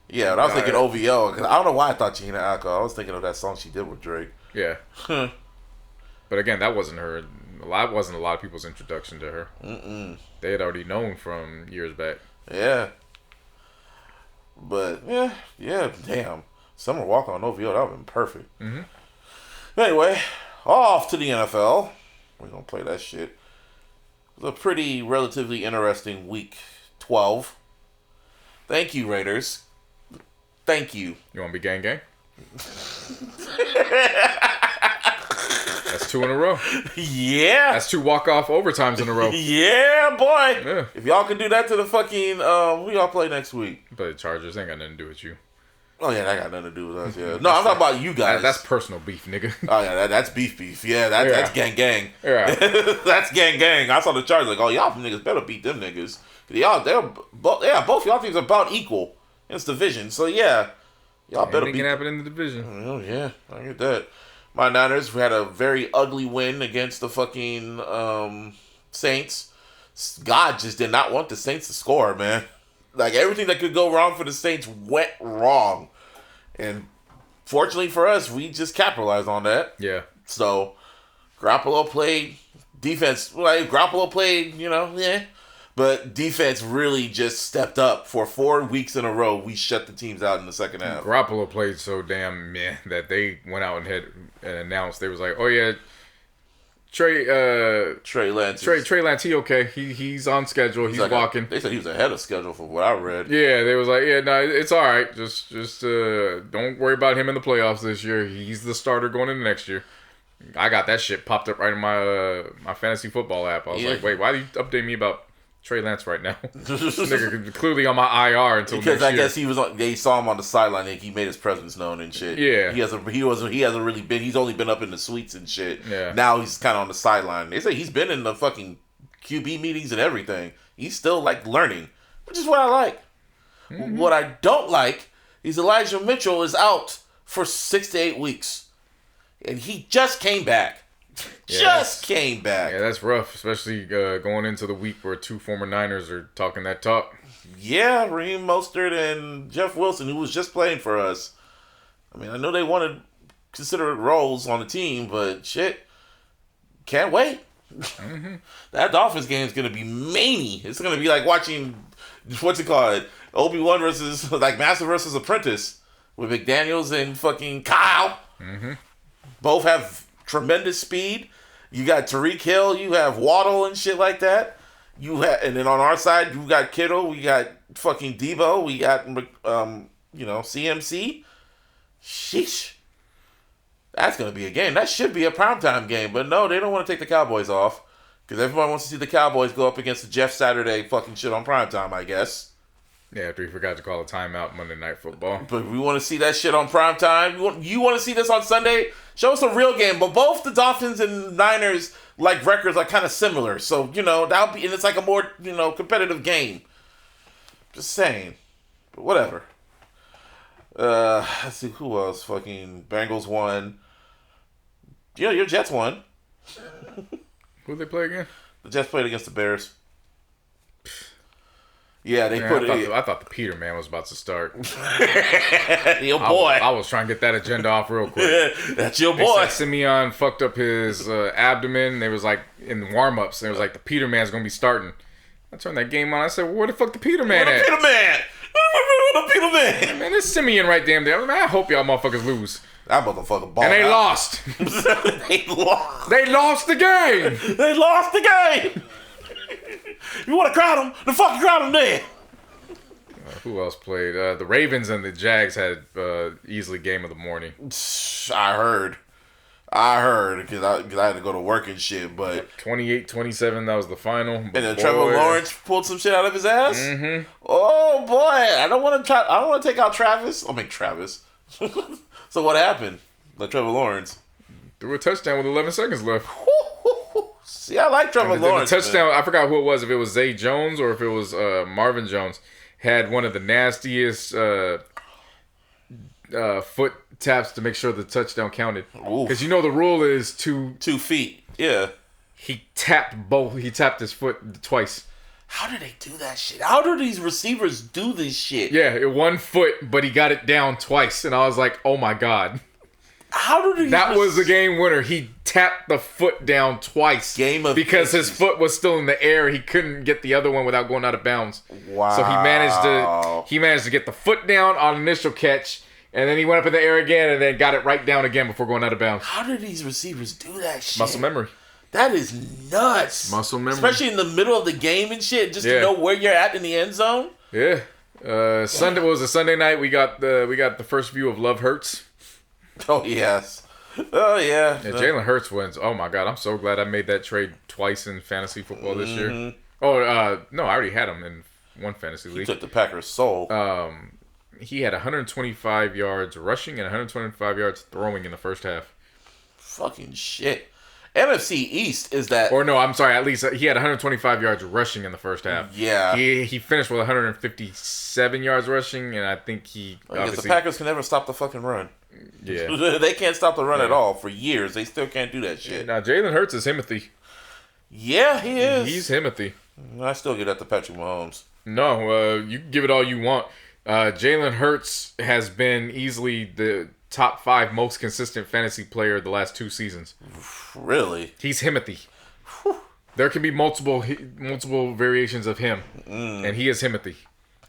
yeah, but I was thinking OVO, because I don't know why I thought Gina Alka. I was thinking of that song she did with Drake. Yeah. But again, that wasn't her. That wasn't a lot of people's introduction to her. They had already known from years back. Yeah. But, yeah, damn. Summer Walker on OVO, that would have been perfect. Mm-hmm. Anyway, off to the NFL. We're going to play that shit. It was a pretty relatively interesting week 12. Thank you, Raiders. Thank you. You want to be gang gang? That's 2 in a row. Yeah. That's 2 walk-off overtimes in a row. Yeah, boy. Yeah. If y'all can do that to the fucking, who y'all play next week? But the Chargers ain't got nothing to do with you. Oh, yeah, that got nothing to do with us, yeah. No, I'm talking about you guys. That's personal beef, nigga. Oh, yeah, that's beef. Yeah, that's gang. Yeah. That's gang. I saw the Chargers like, oh, y'all niggas better beat them niggas. Both y'all teams are about equal in this division. So, yeah, y'all better beat Anything can happen in the division. Oh, yeah, I get that. My Niners had a very ugly win against the fucking Saints. God just did not want the Saints to score, man. Like, everything that could go wrong for the Saints went wrong. And fortunately for us, we just capitalized on that. Yeah. So, Garoppolo played defense. Like, Garoppolo played, yeah. But defense really just stepped up. For 4 weeks in a row, we shut the teams out in the second half. Garoppolo played so damn meh that they went out and announced. They was like, oh, yeah, Trey Lance. Trey Lance, he okay. He's on schedule. He's walking. They said he was ahead of schedule for what I read. Yeah, they was like, yeah, no, it's all right. Just don't worry about him in the playoffs this year. He's the starter going into next year. I got that shit popped up right in my fantasy football app. I was like, wait, why do you update me about Trey Lance right now? This nigga clearly on my IR until because next year. I guess they saw him on the sideline. Like, he made his presence known and shit. Yeah, he hasn't really been. He's only been up in the suites and shit. Yeah, now he's kind of on the sideline. They say he's been in the fucking QB meetings and everything. He's still like learning, which is what I like. Mm-hmm. What I don't like is Elijah Mitchell is out for 6 to 8 weeks, and he just came back. Came back. Yeah, that's rough, especially going into the week where 2 former Niners are talking that talk. Yeah, Raheem Mostert and Jeff Wilson, who was just playing for us. I mean, I know they wanted considerate roles on the team, but shit, can't wait. Mm-hmm. That Dolphins game is going to be many. It's going to be like watching, Obi-Wan versus, like, Master versus Apprentice with McDaniels and fucking Kyle. Mm-hmm. Both have tremendous speed. You got Tyreek Hill, you have Waddle and shit like that. And then on our side, you got Kittle, we got fucking Debo, we got CMC. Sheesh. That's gonna be a game. That should be a primetime game, but no, they don't want to take the Cowboys off because everyone wants to see the Cowboys go up against the Jeff Saturday fucking shit on primetime, I guess. Yeah, after he forgot to call a timeout Monday Night Football. But we want to see that shit on prime time. You want to see this on Sunday? Show us a real game. But both the Dolphins and Niners records are kind of similar. So that'll be, and it's like a more competitive game. Just saying. But whatever. Let's see who else. Fucking Bengals won. Your Jets won. Who'd they play again? The Jets played against the Bears. Yeah, I thought the Peterman was about to start. Your boy. I was trying to get that agenda off real quick. That's your boy. They said Simeon fucked up his abdomen. They was like in the warm-ups. They was like, the Peterman's going to be starting. I turned that game on. I said, well, where the fuck the Peterman at? Peterman? Where the Peterman? Man, there's Simeon right damn there. Man, I hope y'all motherfuckers lose. That motherfucker ball. And they lost. They lost. They lost the game. They lost the game. You want to crowd them? Then fucking crowd them then. Who else played? The Ravens and the Jags had easily game of the morning. I heard because I had to go to work and shit. But 28-27, that was the final. And then Trevor Lawrence pulled some shit out of his ass. Mm-hmm. Oh boy, I don't want to take out Travis. I'll make Travis. So what happened? Trevor Lawrence threw a touchdown with 11 seconds left. See, I like Trevor Lawrence. The touchdown, I forgot who it was, if it was Zay Jones or if it was Marvin Jones, had one of the nastiest foot taps to make sure the touchdown counted. Because the rule is 2 feet. Yeah. He tapped both. He tapped his foot twice. How do they do that shit? How do these receivers do this shit? Yeah, 1 foot, but he got it down twice. And I was like, oh my God. How do these That was the game winner. He tapped the foot down twice. Because his foot was still in the air. He couldn't get the other one without going out of bounds. Wow. So he managed to get the foot down on initial catch, and then he went up in the air again and then got it right down again before going out of bounds. How do these receivers do that shit? Muscle memory. That is nuts. Muscle memory. Especially in the middle of the game and shit, just to know where you're at in the end zone. Yeah. Sunday was a Sunday night. We got the first view of Love Hurts. Oh yes. Oh yeah. Jalen Hurts wins. Oh my God, I'm so glad I made that trade twice in fantasy football this year. Oh no, I already had him in one fantasy league. He took the Packers' soul. He had 125 yards rushing and 125 yards throwing in the first half. Fucking shit. NFC East is that... Or no, I'm sorry. At least he had 125 yards rushing in the first half. Yeah. He finished with 157 yards rushing, and I think he... I guess the Packers can never stop the fucking run. Yeah. They can't stop the run at all for years. They still can't do that shit. Now, Jalen Hurts is Himothy. Yeah, he is. He's Himothy. I still give that to Patrick Mahomes. No, you can give it all you want. Jalen Hurts has been easily the top 5 most consistent fantasy player the last 2 seasons. Really? He's Himothy. There can be multiple variations of him, and he is Himothy.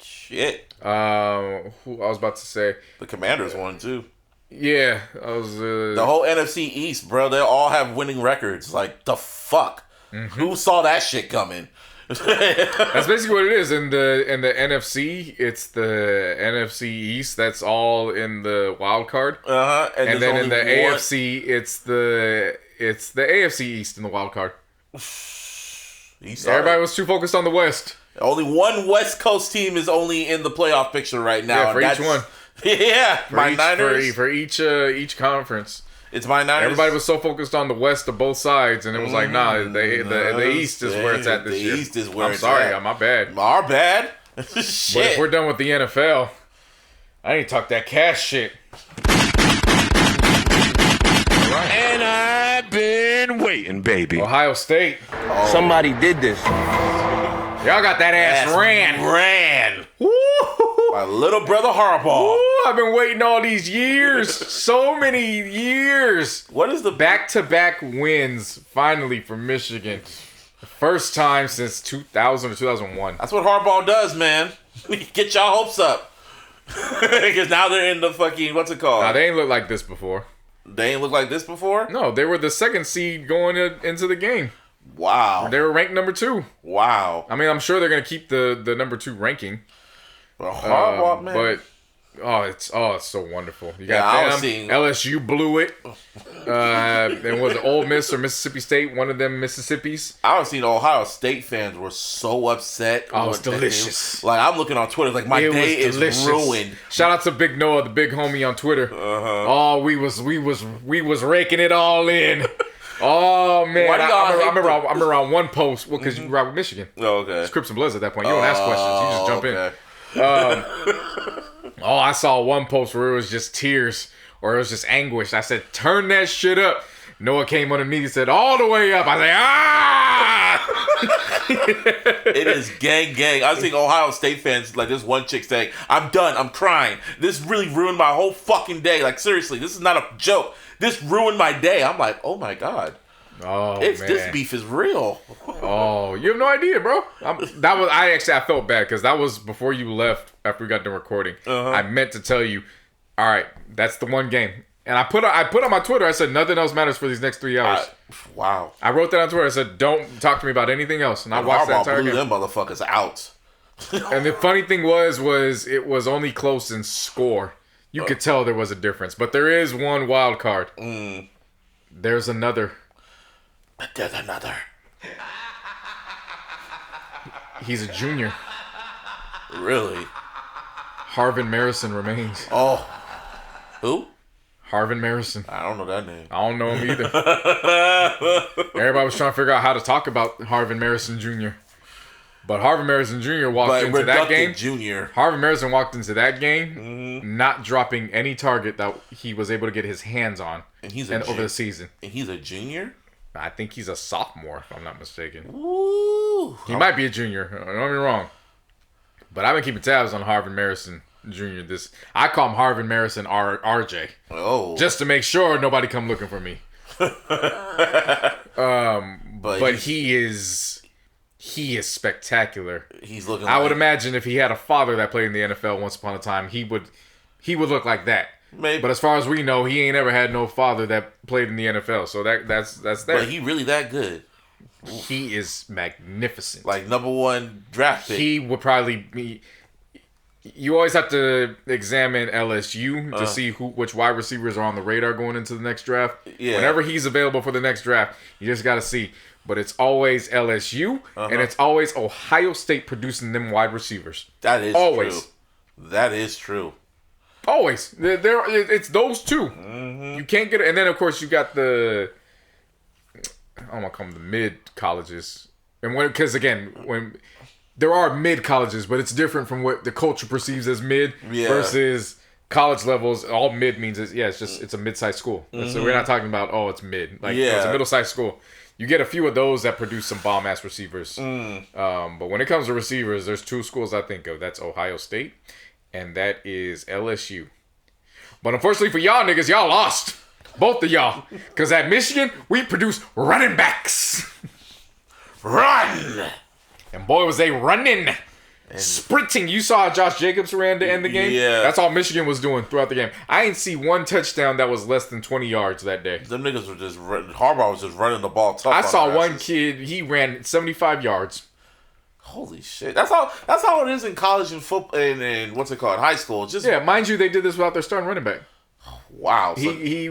Shit. Who I was about to say? The Commanders won too. Yeah, I was. The whole NFC East, bro. They all have winning records. Like the fuck. Mm-hmm. Who saw that shit coming? That's basically what it is. In the NFC, it's the NFC East. That's all in the wild card. And then in the AFC, it's the AFC East in the wild card. Everybody was too focused on the West. Only one West Coast team is only in the playoff picture right now. Yeah, for each one. Yeah, my Niners. For each conference. It's my Niners. Everybody was so focused on the West of both sides, and it was like, nah, the East is where it's at this year. The East is where it's at. I'm sorry, my bad. Our bad? Shit. But if we're done with the NFL, I ain't talk that cash shit. Right. And I've been waiting, baby. Ohio State. Oh. Somebody did this. Y'all got that ass ran. Woo! My little brother Harbaugh. Ooh, I've been waiting all these years. So many years. What is the back-to-back wins finally for Michigan? The first time since 2000 or 2001. That's what Harbaugh does, man. Get y'all hopes up. Because now they're in the fucking, what's it called? Nah, they ain't looked like this before. They ain't looked like this before? No, they were the 2nd seed going into the game. Wow. They were ranked number 2. Wow. I mean, I'm sure they're going to keep the number 2 ranking. Harbaugh, man. But it's so wonderful. You got them. LSU blew it. And was it Ole Miss or Mississippi State? One of them Mississippis. I was seeing Ohio State fans were so upset. Oh, it's delicious. Like I'm looking on Twitter, like my day is ruined. Shout out to Big Noah, the big homie on Twitter. Oh, we was raking it all in. Oh man, I'm around one post. Well, because you ride with Michigan. Oh, okay. It's Crips and Bloods at that point. You don't ask questions. You just jump in. I saw one post where it was just tears or it was just anguish. I said, "Turn that shit up." Noah came underneath. He said, "All the way up." I was like, "Ah!" It is gang. I was seeing Ohio State fans like this one chick saying, "I'm done. I'm crying. This really ruined my whole fucking day. Like seriously, this is not a joke. This ruined my day." I'm like, "Oh my god." Oh, man. This beef is real. Oh, you have no idea, bro. I felt bad because that was before you left after we got done recording. I meant to tell you, all right, that's the one game. And I put on my Twitter, I said, nothing else matters for these next 3 hours. Wow. I wrote that on Twitter. I said, don't talk to me about anything else. And I watched that entire game. Them motherfuckers out. And the funny thing was it was only close in score. You could tell there was a difference. But there is one wild card. There's another. There's another. He's a junior. Really? Harvin Marison remains. Oh. Who? Harvin Marison. I don't know that name. I don't know him either. Everybody was trying to figure out how to talk about Harvin Marison Jr. But Harvin Marison Jr. walked into that game. Harvin Marison walked into that game not dropping any target that he was able to get his hands on over the season. And he's a junior? I think he's a sophomore, if I'm not mistaken. Ooh. He might be a junior. Don't get me wrong. But I've been keeping tabs on Harvin Marison Jr. I call him Harvin Marison RJ. Oh. Just to make sure nobody come looking for me. But he is spectacular. He's looking. I would imagine if he had a father that played in the NFL once upon a time, he would look like that. Maybe. But as far as we know, he ain't ever had no father that played in the NFL. So that's there. But he really that good. He is magnificent. Like #1 draft pick. He would probably be. You always have to examine LSU to see which wide receivers are on the radar going into the next draft. Yeah. Whenever he's available for the next draft, you just got to see. But it's always LSU, and it's always Ohio State producing them wide receivers. That is always. True. That is true. Always. It's those two. You can't get it. And then, of course, you got the... I'm going to call them the mid-colleges. And because, again, when... There are mid-colleges, but it's different from what the culture perceives as mid versus college levels. All mid means it's a mid-sized school. So we're not talking about, it's mid. It's a middle-sized school. You get a few of those that produce some bomb-ass receivers. But when it comes to receivers, there's two schools I think of. That's Ohio State, and that is LSU. But unfortunately for y'all niggas, y'all lost. Both of y'all. Because at Michigan, we produce running backs. Run! And boy, was they running. Sprinting. You saw how Josh Jacobs ran to end the game? Yeah. That's all Michigan was doing throughout the game. I ain't see one touchdown that was less than 20 yards that day. Them niggas were just Harbaugh was just running the ball tough. I saw one kid, he ran 75 yards. Holy shit. That's how it is in college and football and what's it called? High school. Just mind you, they did this without their starting running back. Wow. He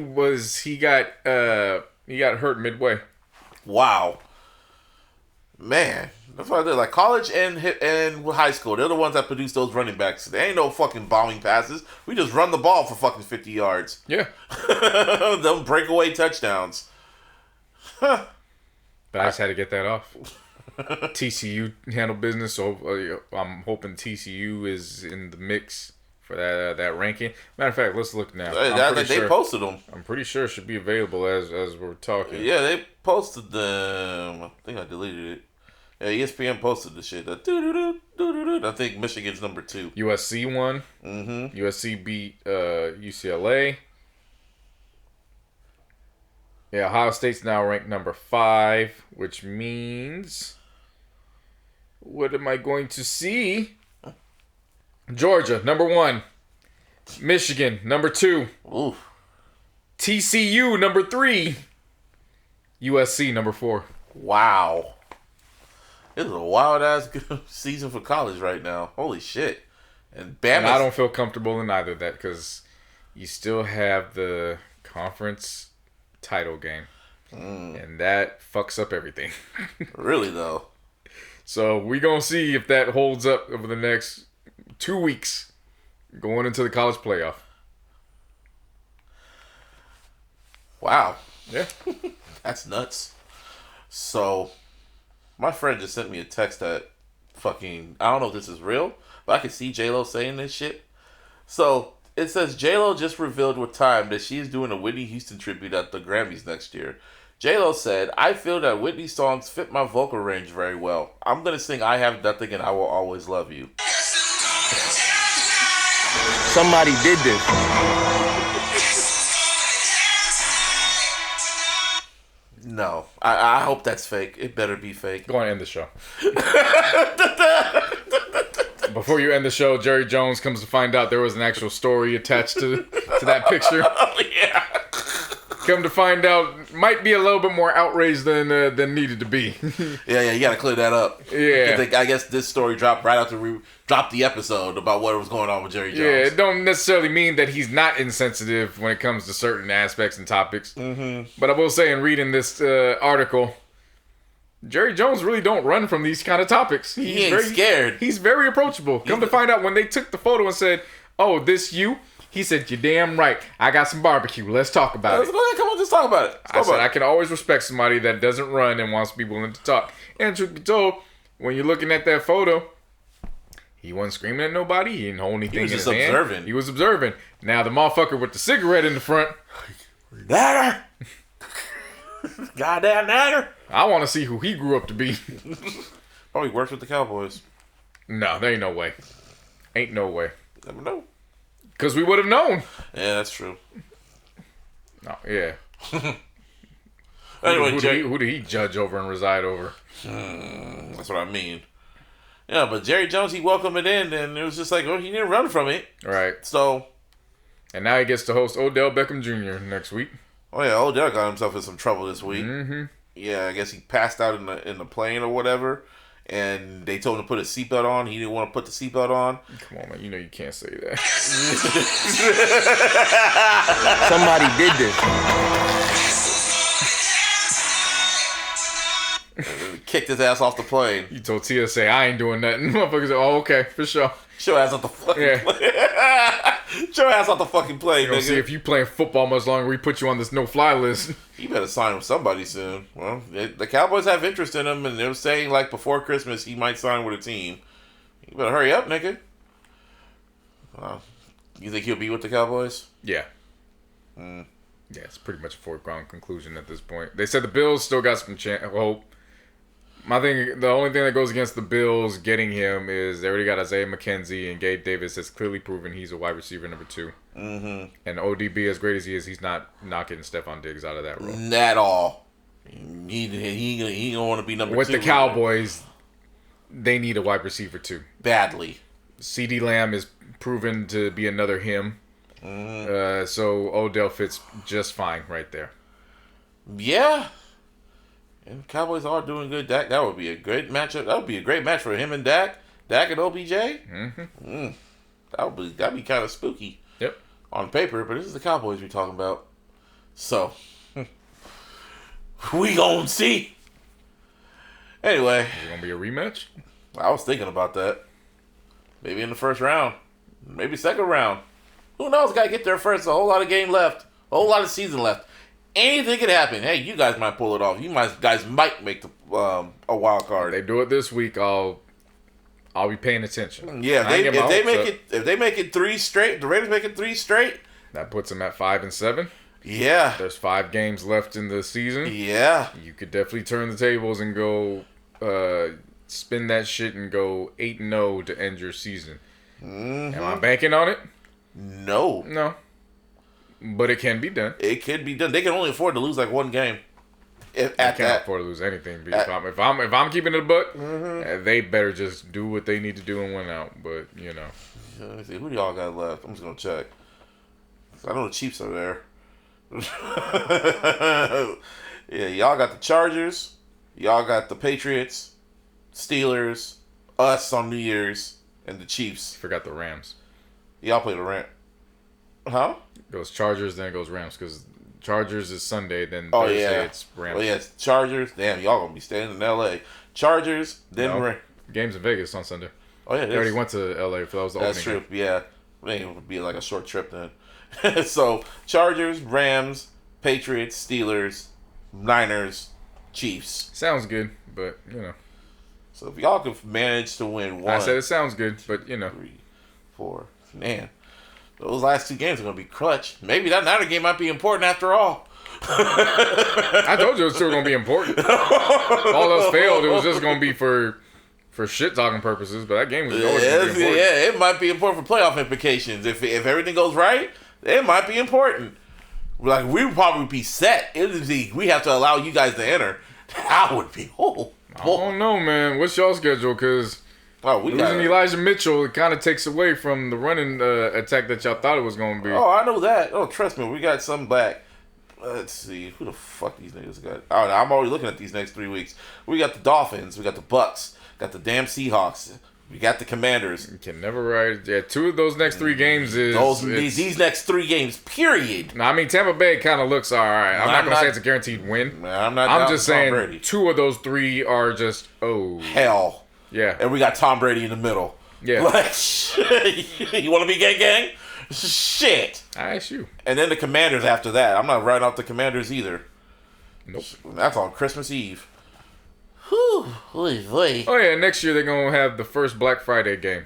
got hurt midway. Wow. Man. That's what I did. Like college and high school, they're the ones that produce those running backs. They ain't no fucking bombing passes. We just run the ball for fucking 50 yards. Yeah. Them breakaway touchdowns. But I just had to get that off. TCU handled business, so I'm hoping TCU is in the mix for that ranking. Matter of fact, let's look now. They posted them. I'm pretty sure it should be available as we're talking. Yeah, they posted them. I think I deleted it. Yeah, ESPN posted the shit. I think Michigan's number 2. USC won. USC beat UCLA. Yeah, Ohio State's now ranked number 5, which means... What am I going to see? Georgia, number 1. Michigan, number 2. Oof. TCU, number 3. USC, number 4. Wow. This is a wild-ass season for college right now. Holy shit. And Bama. And I don't feel comfortable in either of that because you still have the conference title game. And that fucks up everything. Really, though. So we going to see if that holds up over the next 2 weeks going into the college playoff. Wow. Yeah. That's nuts. So, my friend just sent me a text that fucking... I don't know if this is real, but I can see J-Lo saying this shit. So, it says J-Lo just revealed with Time that she is doing a Whitney Houston tribute at the Grammys next year. J-Lo said, I feel that Whitney's songs fit my vocal range very well. I'm going to sing I Have Nothing and I Will Always Love You. Somebody did this. No. I hope that's fake. It better be fake. Go on and end the show. Before you end the show, Jerry Jones comes to find out there was an actual story attached to that picture. Oh, yeah. Come to find out, might be a little bit more outraged than needed to be. Yeah, you got to clear that up. Yeah. I guess this story dropped right after we dropped the episode about what was going on with Jerry Jones. Yeah, it don't necessarily mean that he's not insensitive when it comes to certain aspects and topics. Mm-hmm. But I will say, in reading this article, Jerry Jones really don't run from these kind of topics. He ain't scared. He's very approachable. Come to find out, when they took the photo and said, "Oh, this you?" He said, "You're damn right. I got some barbecue. Let's talk about it." Come on, just talk about it. I said, I can always respect somebody that doesn't run and wants to be willing to talk. And truth be told, when you're looking at that photo, he wasn't screaming at nobody. He didn't hold anything in his hand. He was just observing. He was observing. Now, the motherfucker with the cigarette in the front. Natter! Goddamn natter! I want to see who he grew up to be. Probably works with the Cowboys. No, there ain't no way. Ain't no way. Never know. Because we would have known. Yeah, that's true. No, yeah. Anyway, who did he judge over and reside over? That's what I mean. Yeah, but Jerry Jones, he welcomed it in, and it was just like, well, he didn't run from it. Right. So. And now he gets to host Odell Beckham Jr. next week. Oh, yeah, Odell got himself in some trouble this week. Mm-hmm. Yeah, I guess he passed out in the plane or whatever. And they told him to put a seatbelt on. He didn't want to put the seatbelt on. Come on, man. You know you can't say that. Somebody did this. Kicked his ass off the plane. You told TSA, I ain't doing nothing. Motherfuckers said, oh, okay, for sure. Show ass off the fucking plane. Show ass off the fucking plane, you know, nigga. See, if you playing football much longer, we put you on this no-fly list. You better sign with somebody soon. Well, the Cowboys have interest in him, and they were saying, like, before Christmas, he might sign with a team. You better hurry up, nigga. You think he'll be with the Cowboys? Yeah. Yeah, it's pretty much a foregone conclusion at this point. They said the Bills still got some hope. The only thing that goes against the Bills getting him is they already got Isaiah McKenzie, and Gabe Davis has clearly proven he's a wide receiver number 2. Mm-hmm. And ODB, as great as he is, he's not knocking Stephon Diggs out of that role. Not at all. He don't want to be number 2. With the Cowboys, they need a wide receiver too. Badly. CeeDee Lamb is proven to be another him. Mm-hmm. So Odell fits just fine right there. Yeah. And Cowboys are doing good. Dak, that would be a great matchup. That would be a great match for him and Dak. Dak and OBJ. Mm-hmm. That'd be kind of spooky. Yep. On paper, but this is the Cowboys we're talking about. So we gonna see. Anyway, is it gonna be a rematch? I was thinking about that. Maybe in the first round. Maybe second round. Who knows? Gotta get there first. A whole lot of game left. A whole lot of season left. Anything could happen. Hey, you guys might pull it off. Guys might make the a wild card. If they do it this week, I'll be paying attention. Yeah, if they make it 3 straight, the Raiders make it 3 straight. That puts them at 5-7. Yeah. There's 5 games left in the season. Yeah. You could definitely turn the tables and go spin that shit and go 8-0 to end your season. Mm-hmm. Am I banking on it? No. But it can be done. It can be done. They can only afford to lose like 1 game. They can't afford to lose anything. If I'm keeping it a buck, they better just do what they need to do and win out. But you know, let me see, who do y'all got left? I'm just gonna check. I know the Chiefs are there. Yeah, y'all got the Chargers. Y'all got the Patriots, Steelers, us on New Year's, and the Chiefs. Forgot the Rams. Y'all play the Rams. Huh? It goes Chargers, then it goes Rams, because Chargers is Sunday, then Thursday it's Rams. Oh, yeah, it's Chargers. Damn, y'all going to be staying in L.A. Chargers, then Rams. Games in Vegas on Sunday. Oh, yeah. They already went to L.A. for that was the opening. That's true, yeah. It would be like a short trip then. So, Chargers, Rams, Patriots, Steelers, Niners, Chiefs. Sounds good, but, So, if y'all could manage to win one. I said it sounds good, but, 3, 4. Man, those last 2 games are going to be clutch. Maybe that Niner game might be important after all. I told you it was still going to be important. All else failed, it was just going to be for shit-talking purposes, but that game was always going to be important. Yeah, it might be important for playoff implications. If everything goes right, it might be important. Like, we would probably be set. We have to allow you guys to enter. That would be, I don't know, man. What's y'all schedule? Because losing Elijah Mitchell, it kind of takes away from the running attack that y'all thought it was going to be. Oh, I know that. Oh, trust me, we got some back. Let's see. Who the fuck these niggas got? Oh, I'm already looking at these next 3 weeks. We got the Dolphins. We got the Bucks. Got the damn Seahawks. We got the Commanders. You can never ride. Yeah, 2 of those next 3 games these next 3 games, period. No, I mean, Tampa Bay kind of looks all right. I'm not going to say it's a guaranteed win. Man, I'm just saying 2 of those 3 are just, hell. Yeah. And we got Tom Brady in the middle. Yeah. Like, you want to be gang? Shit. I ask you. And then the Commanders after that. I'm not writing off the Commanders either. Nope. That's on Christmas Eve. Whew. Oh, yeah. Next year they're going to have the first Black Friday game.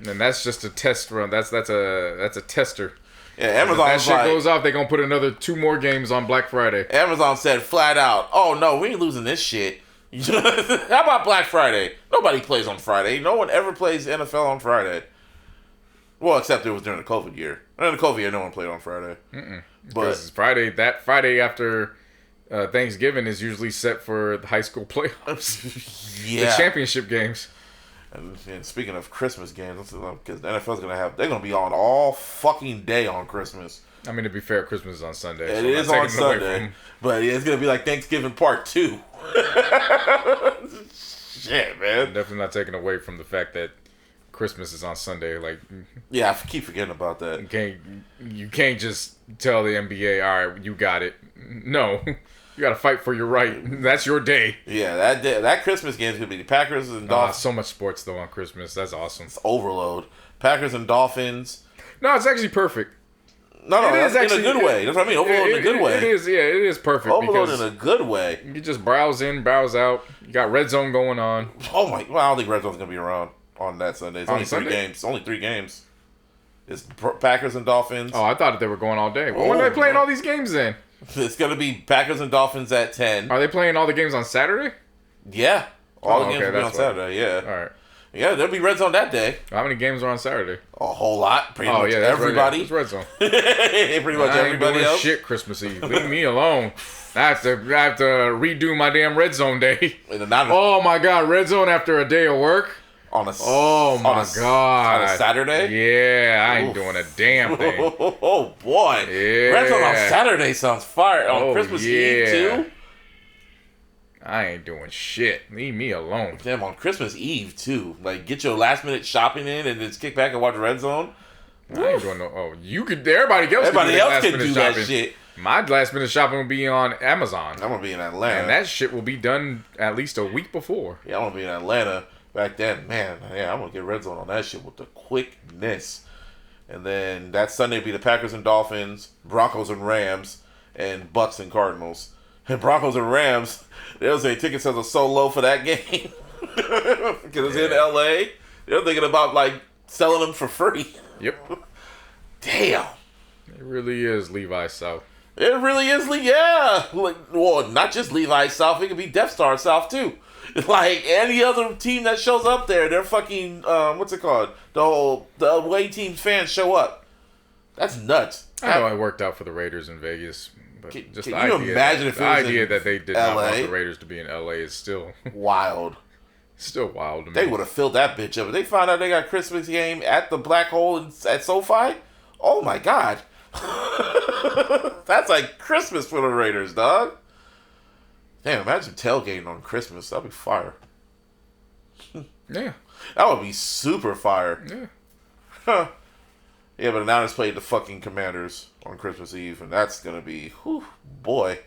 And that's just a test run. That's a tester. Yeah, Amazon. If that shit goes off, they're going to put another 2 more games on Black Friday. Amazon said flat out, oh, no, we ain't losing this shit. How about Black Friday? Nobody plays on Friday. No one ever plays NFL on Friday. Well, except it was during the COVID year. During the COVID year, no one played on Friday. Because that Friday after Thanksgiving is usually set for the high school playoffs. Yeah. The championship games. And speaking of Christmas games, because the NFL's they're going to be on all fucking day on Christmas. I mean, to be fair, Christmas is on Sunday. It is on Sunday. But it's going to be like Thanksgiving Part 2. Shit, man. Definitely not taking away from the fact that Christmas is on Sunday. Like, yeah, I keep forgetting about that. You can't just tell the NBA, all right, you got it. No, you got to fight for your right. That's your day. Yeah, that Christmas game is going to be the Packers and Dolphins. So much sports though on Christmas. That's awesome. It's overload. Packers and Dolphins. No, it's actually perfect. No, that's actually, in a good way. That's what I mean. Overload in a good way. It is, yeah, it is perfect. Overload in a good way. You just browse in, browse out. You got Red Zone going on. Oh my! Well, I don't think Red Zone's gonna be around on that Sunday. It's only 3 games. Only 3 games. It's Packers and Dolphins. Oh, I thought they were going all day. Well, when are they playing all these games then? It's gonna be Packers and Dolphins at 10. Are they playing all the games on Saturday? Yeah, all the games will be on Saturday. Yeah. All right. Yeah, there'll be Red Zone that day. How many games are on Saturday? A whole lot. Pretty much everybody. It's Red Zone. Pretty much everybody else. Shit, Christmas Eve. Leave me alone. I have to redo my damn Red Zone day. Oh my God, Red Zone after a day of work. On a Saturday? Yeah, I ain't doing a damn thing. Oh boy. Yeah. Red Zone on Saturday sounds fire. On Christmas Eve too? I ain't doing shit. Leave me alone. Damn, on Christmas Eve too. Like, get your last minute shopping in and then kick back and watch Red Zone. I ain't doing no. Oh, you could. Everybody else can do that shit. My last minute shopping will be on Amazon. I'm gonna be in Atlanta, and that shit will be done at least a week before. Yeah, I'm gonna be in Atlanta back then. Man, yeah, I'm gonna get Red Zone on that shit with the quickness. And then that Sunday will be the Packers and Dolphins, Broncos and Rams, and Bucks and Cardinals. And Broncos and Rams, they'll say ticket sales are so low for that game because it's in LA. They're thinking about like selling them for free. Yep. Damn. It really is Levi South. It really is, yeah. Like, well, not just Levi South. It could be Death Star South too. Like any other team that shows up there, they're fucking what's it called? The away team's fans show up. That's nuts. I know it worked out for the Raiders in Vegas. But can you imagine if it was idea that they did not want the Raiders to be in LA is still wild. Still wild to me. They would have filled that bitch up. If they found out they got Christmas game at the Black Hole at SoFi, oh my God. That's like Christmas for the Raiders, dog. Damn, imagine tailgating on Christmas. That'd be fire. Yeah. That would be super fire. Yeah. Huh. Yeah, but now it's played the fucking Commanders on Christmas Eve, and that's gonna be, whew, boy,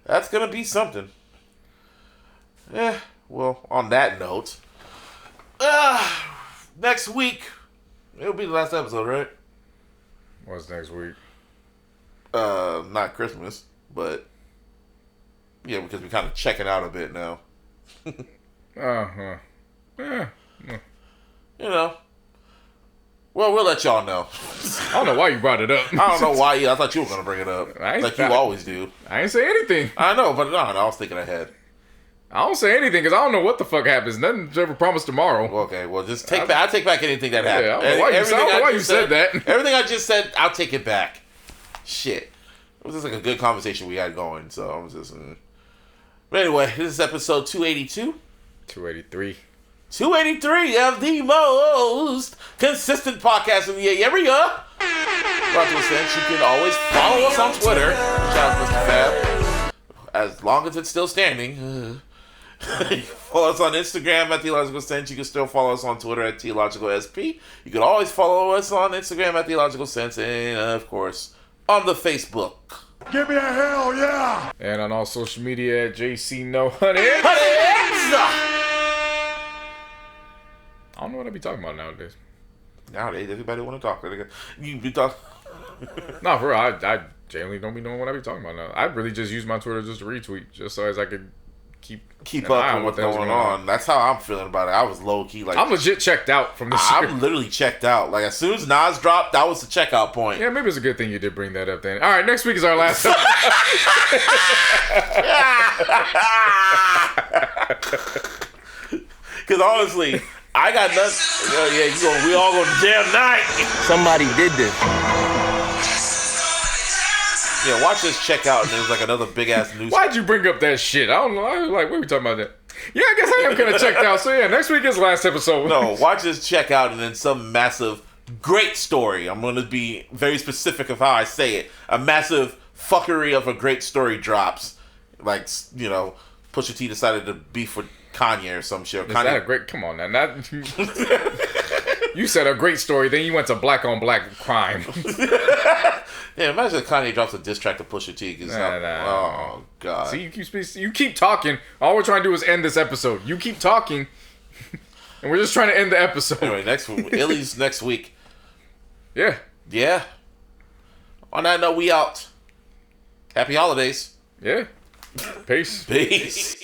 that's gonna be something. Well, on that note, next week it'll be the last episode, right? What's next week? Not Christmas, but yeah, because we're kind of checking out a bit now. Yeah. You know. Well, we'll let y'all know. I don't know why you brought it up. I don't know why. I thought you were gonna bring it up, like you always do. I ain't say anything. I know, but no, I was thinking ahead. I don't say anything because I don't know what the fuck happens. Nothing's ever promised tomorrow. Okay, well, just take back. I take back anything that happened. Yeah, I don't know why you said that. Everything I just said, I'll take it back. Shit, it was just like a good conversation we had going. So I was just. But anyway, this is episode 282. 283. 283 of the most consistent podcast in the area. Brought to a sense, you can always follow us on Twitter. Shout out to Mr. Fab. As long as it's still standing. You can follow us on Instagram at iLLogical Sense. You can still follow us on Twitter at iLLogicalSP. You can always follow us on Instagram at iLLogical Sense. And, of course, on the Facebook. Give me a hell yeah! And on all social media at JCNoHoney. I don't know what I be talking about nowadays. Nowadays, everybody want to talk. You be talking. No, for real. I generally don't be knowing what I be talking about now. I really just use my Twitter just to retweet, just so as I could keep up with what's going on. That's how I'm feeling about it. I was low key like I'm legit checked out from this. I'm literally checked out. Like as soon as Nas dropped, that was the checkout point. Yeah, maybe it's a good thing you did bring that up then. All right, next week is our last. Because honestly, I got nothing. We all going to jail tonight. Somebody did this. Yeah, watch this check out, and there's like another big ass news. Why'd you bring up that shit? I don't know. I was like, what are we talking about that? Yeah, I guess I am kind of checked out. So yeah, next week is the last episode. No, watch this check out, and then some massive, great story. I'm going to be very specific of how I say it. A massive fuckery of a great story drops. Like, you know, Pusha T decided to beef with Kanye or some shit. Is that a great? Come on now. You said a great story, then you went to black on black crime. Yeah, imagine if Kanye drops a diss track to Pusha T. Oh, God. See, you keep talking. All we're trying to do is end this episode. You keep talking, and we're just trying to end the episode. Anyway, Illy's next week. Yeah. Yeah. On that note, we out. Happy holidays. Yeah. Peace. Peace.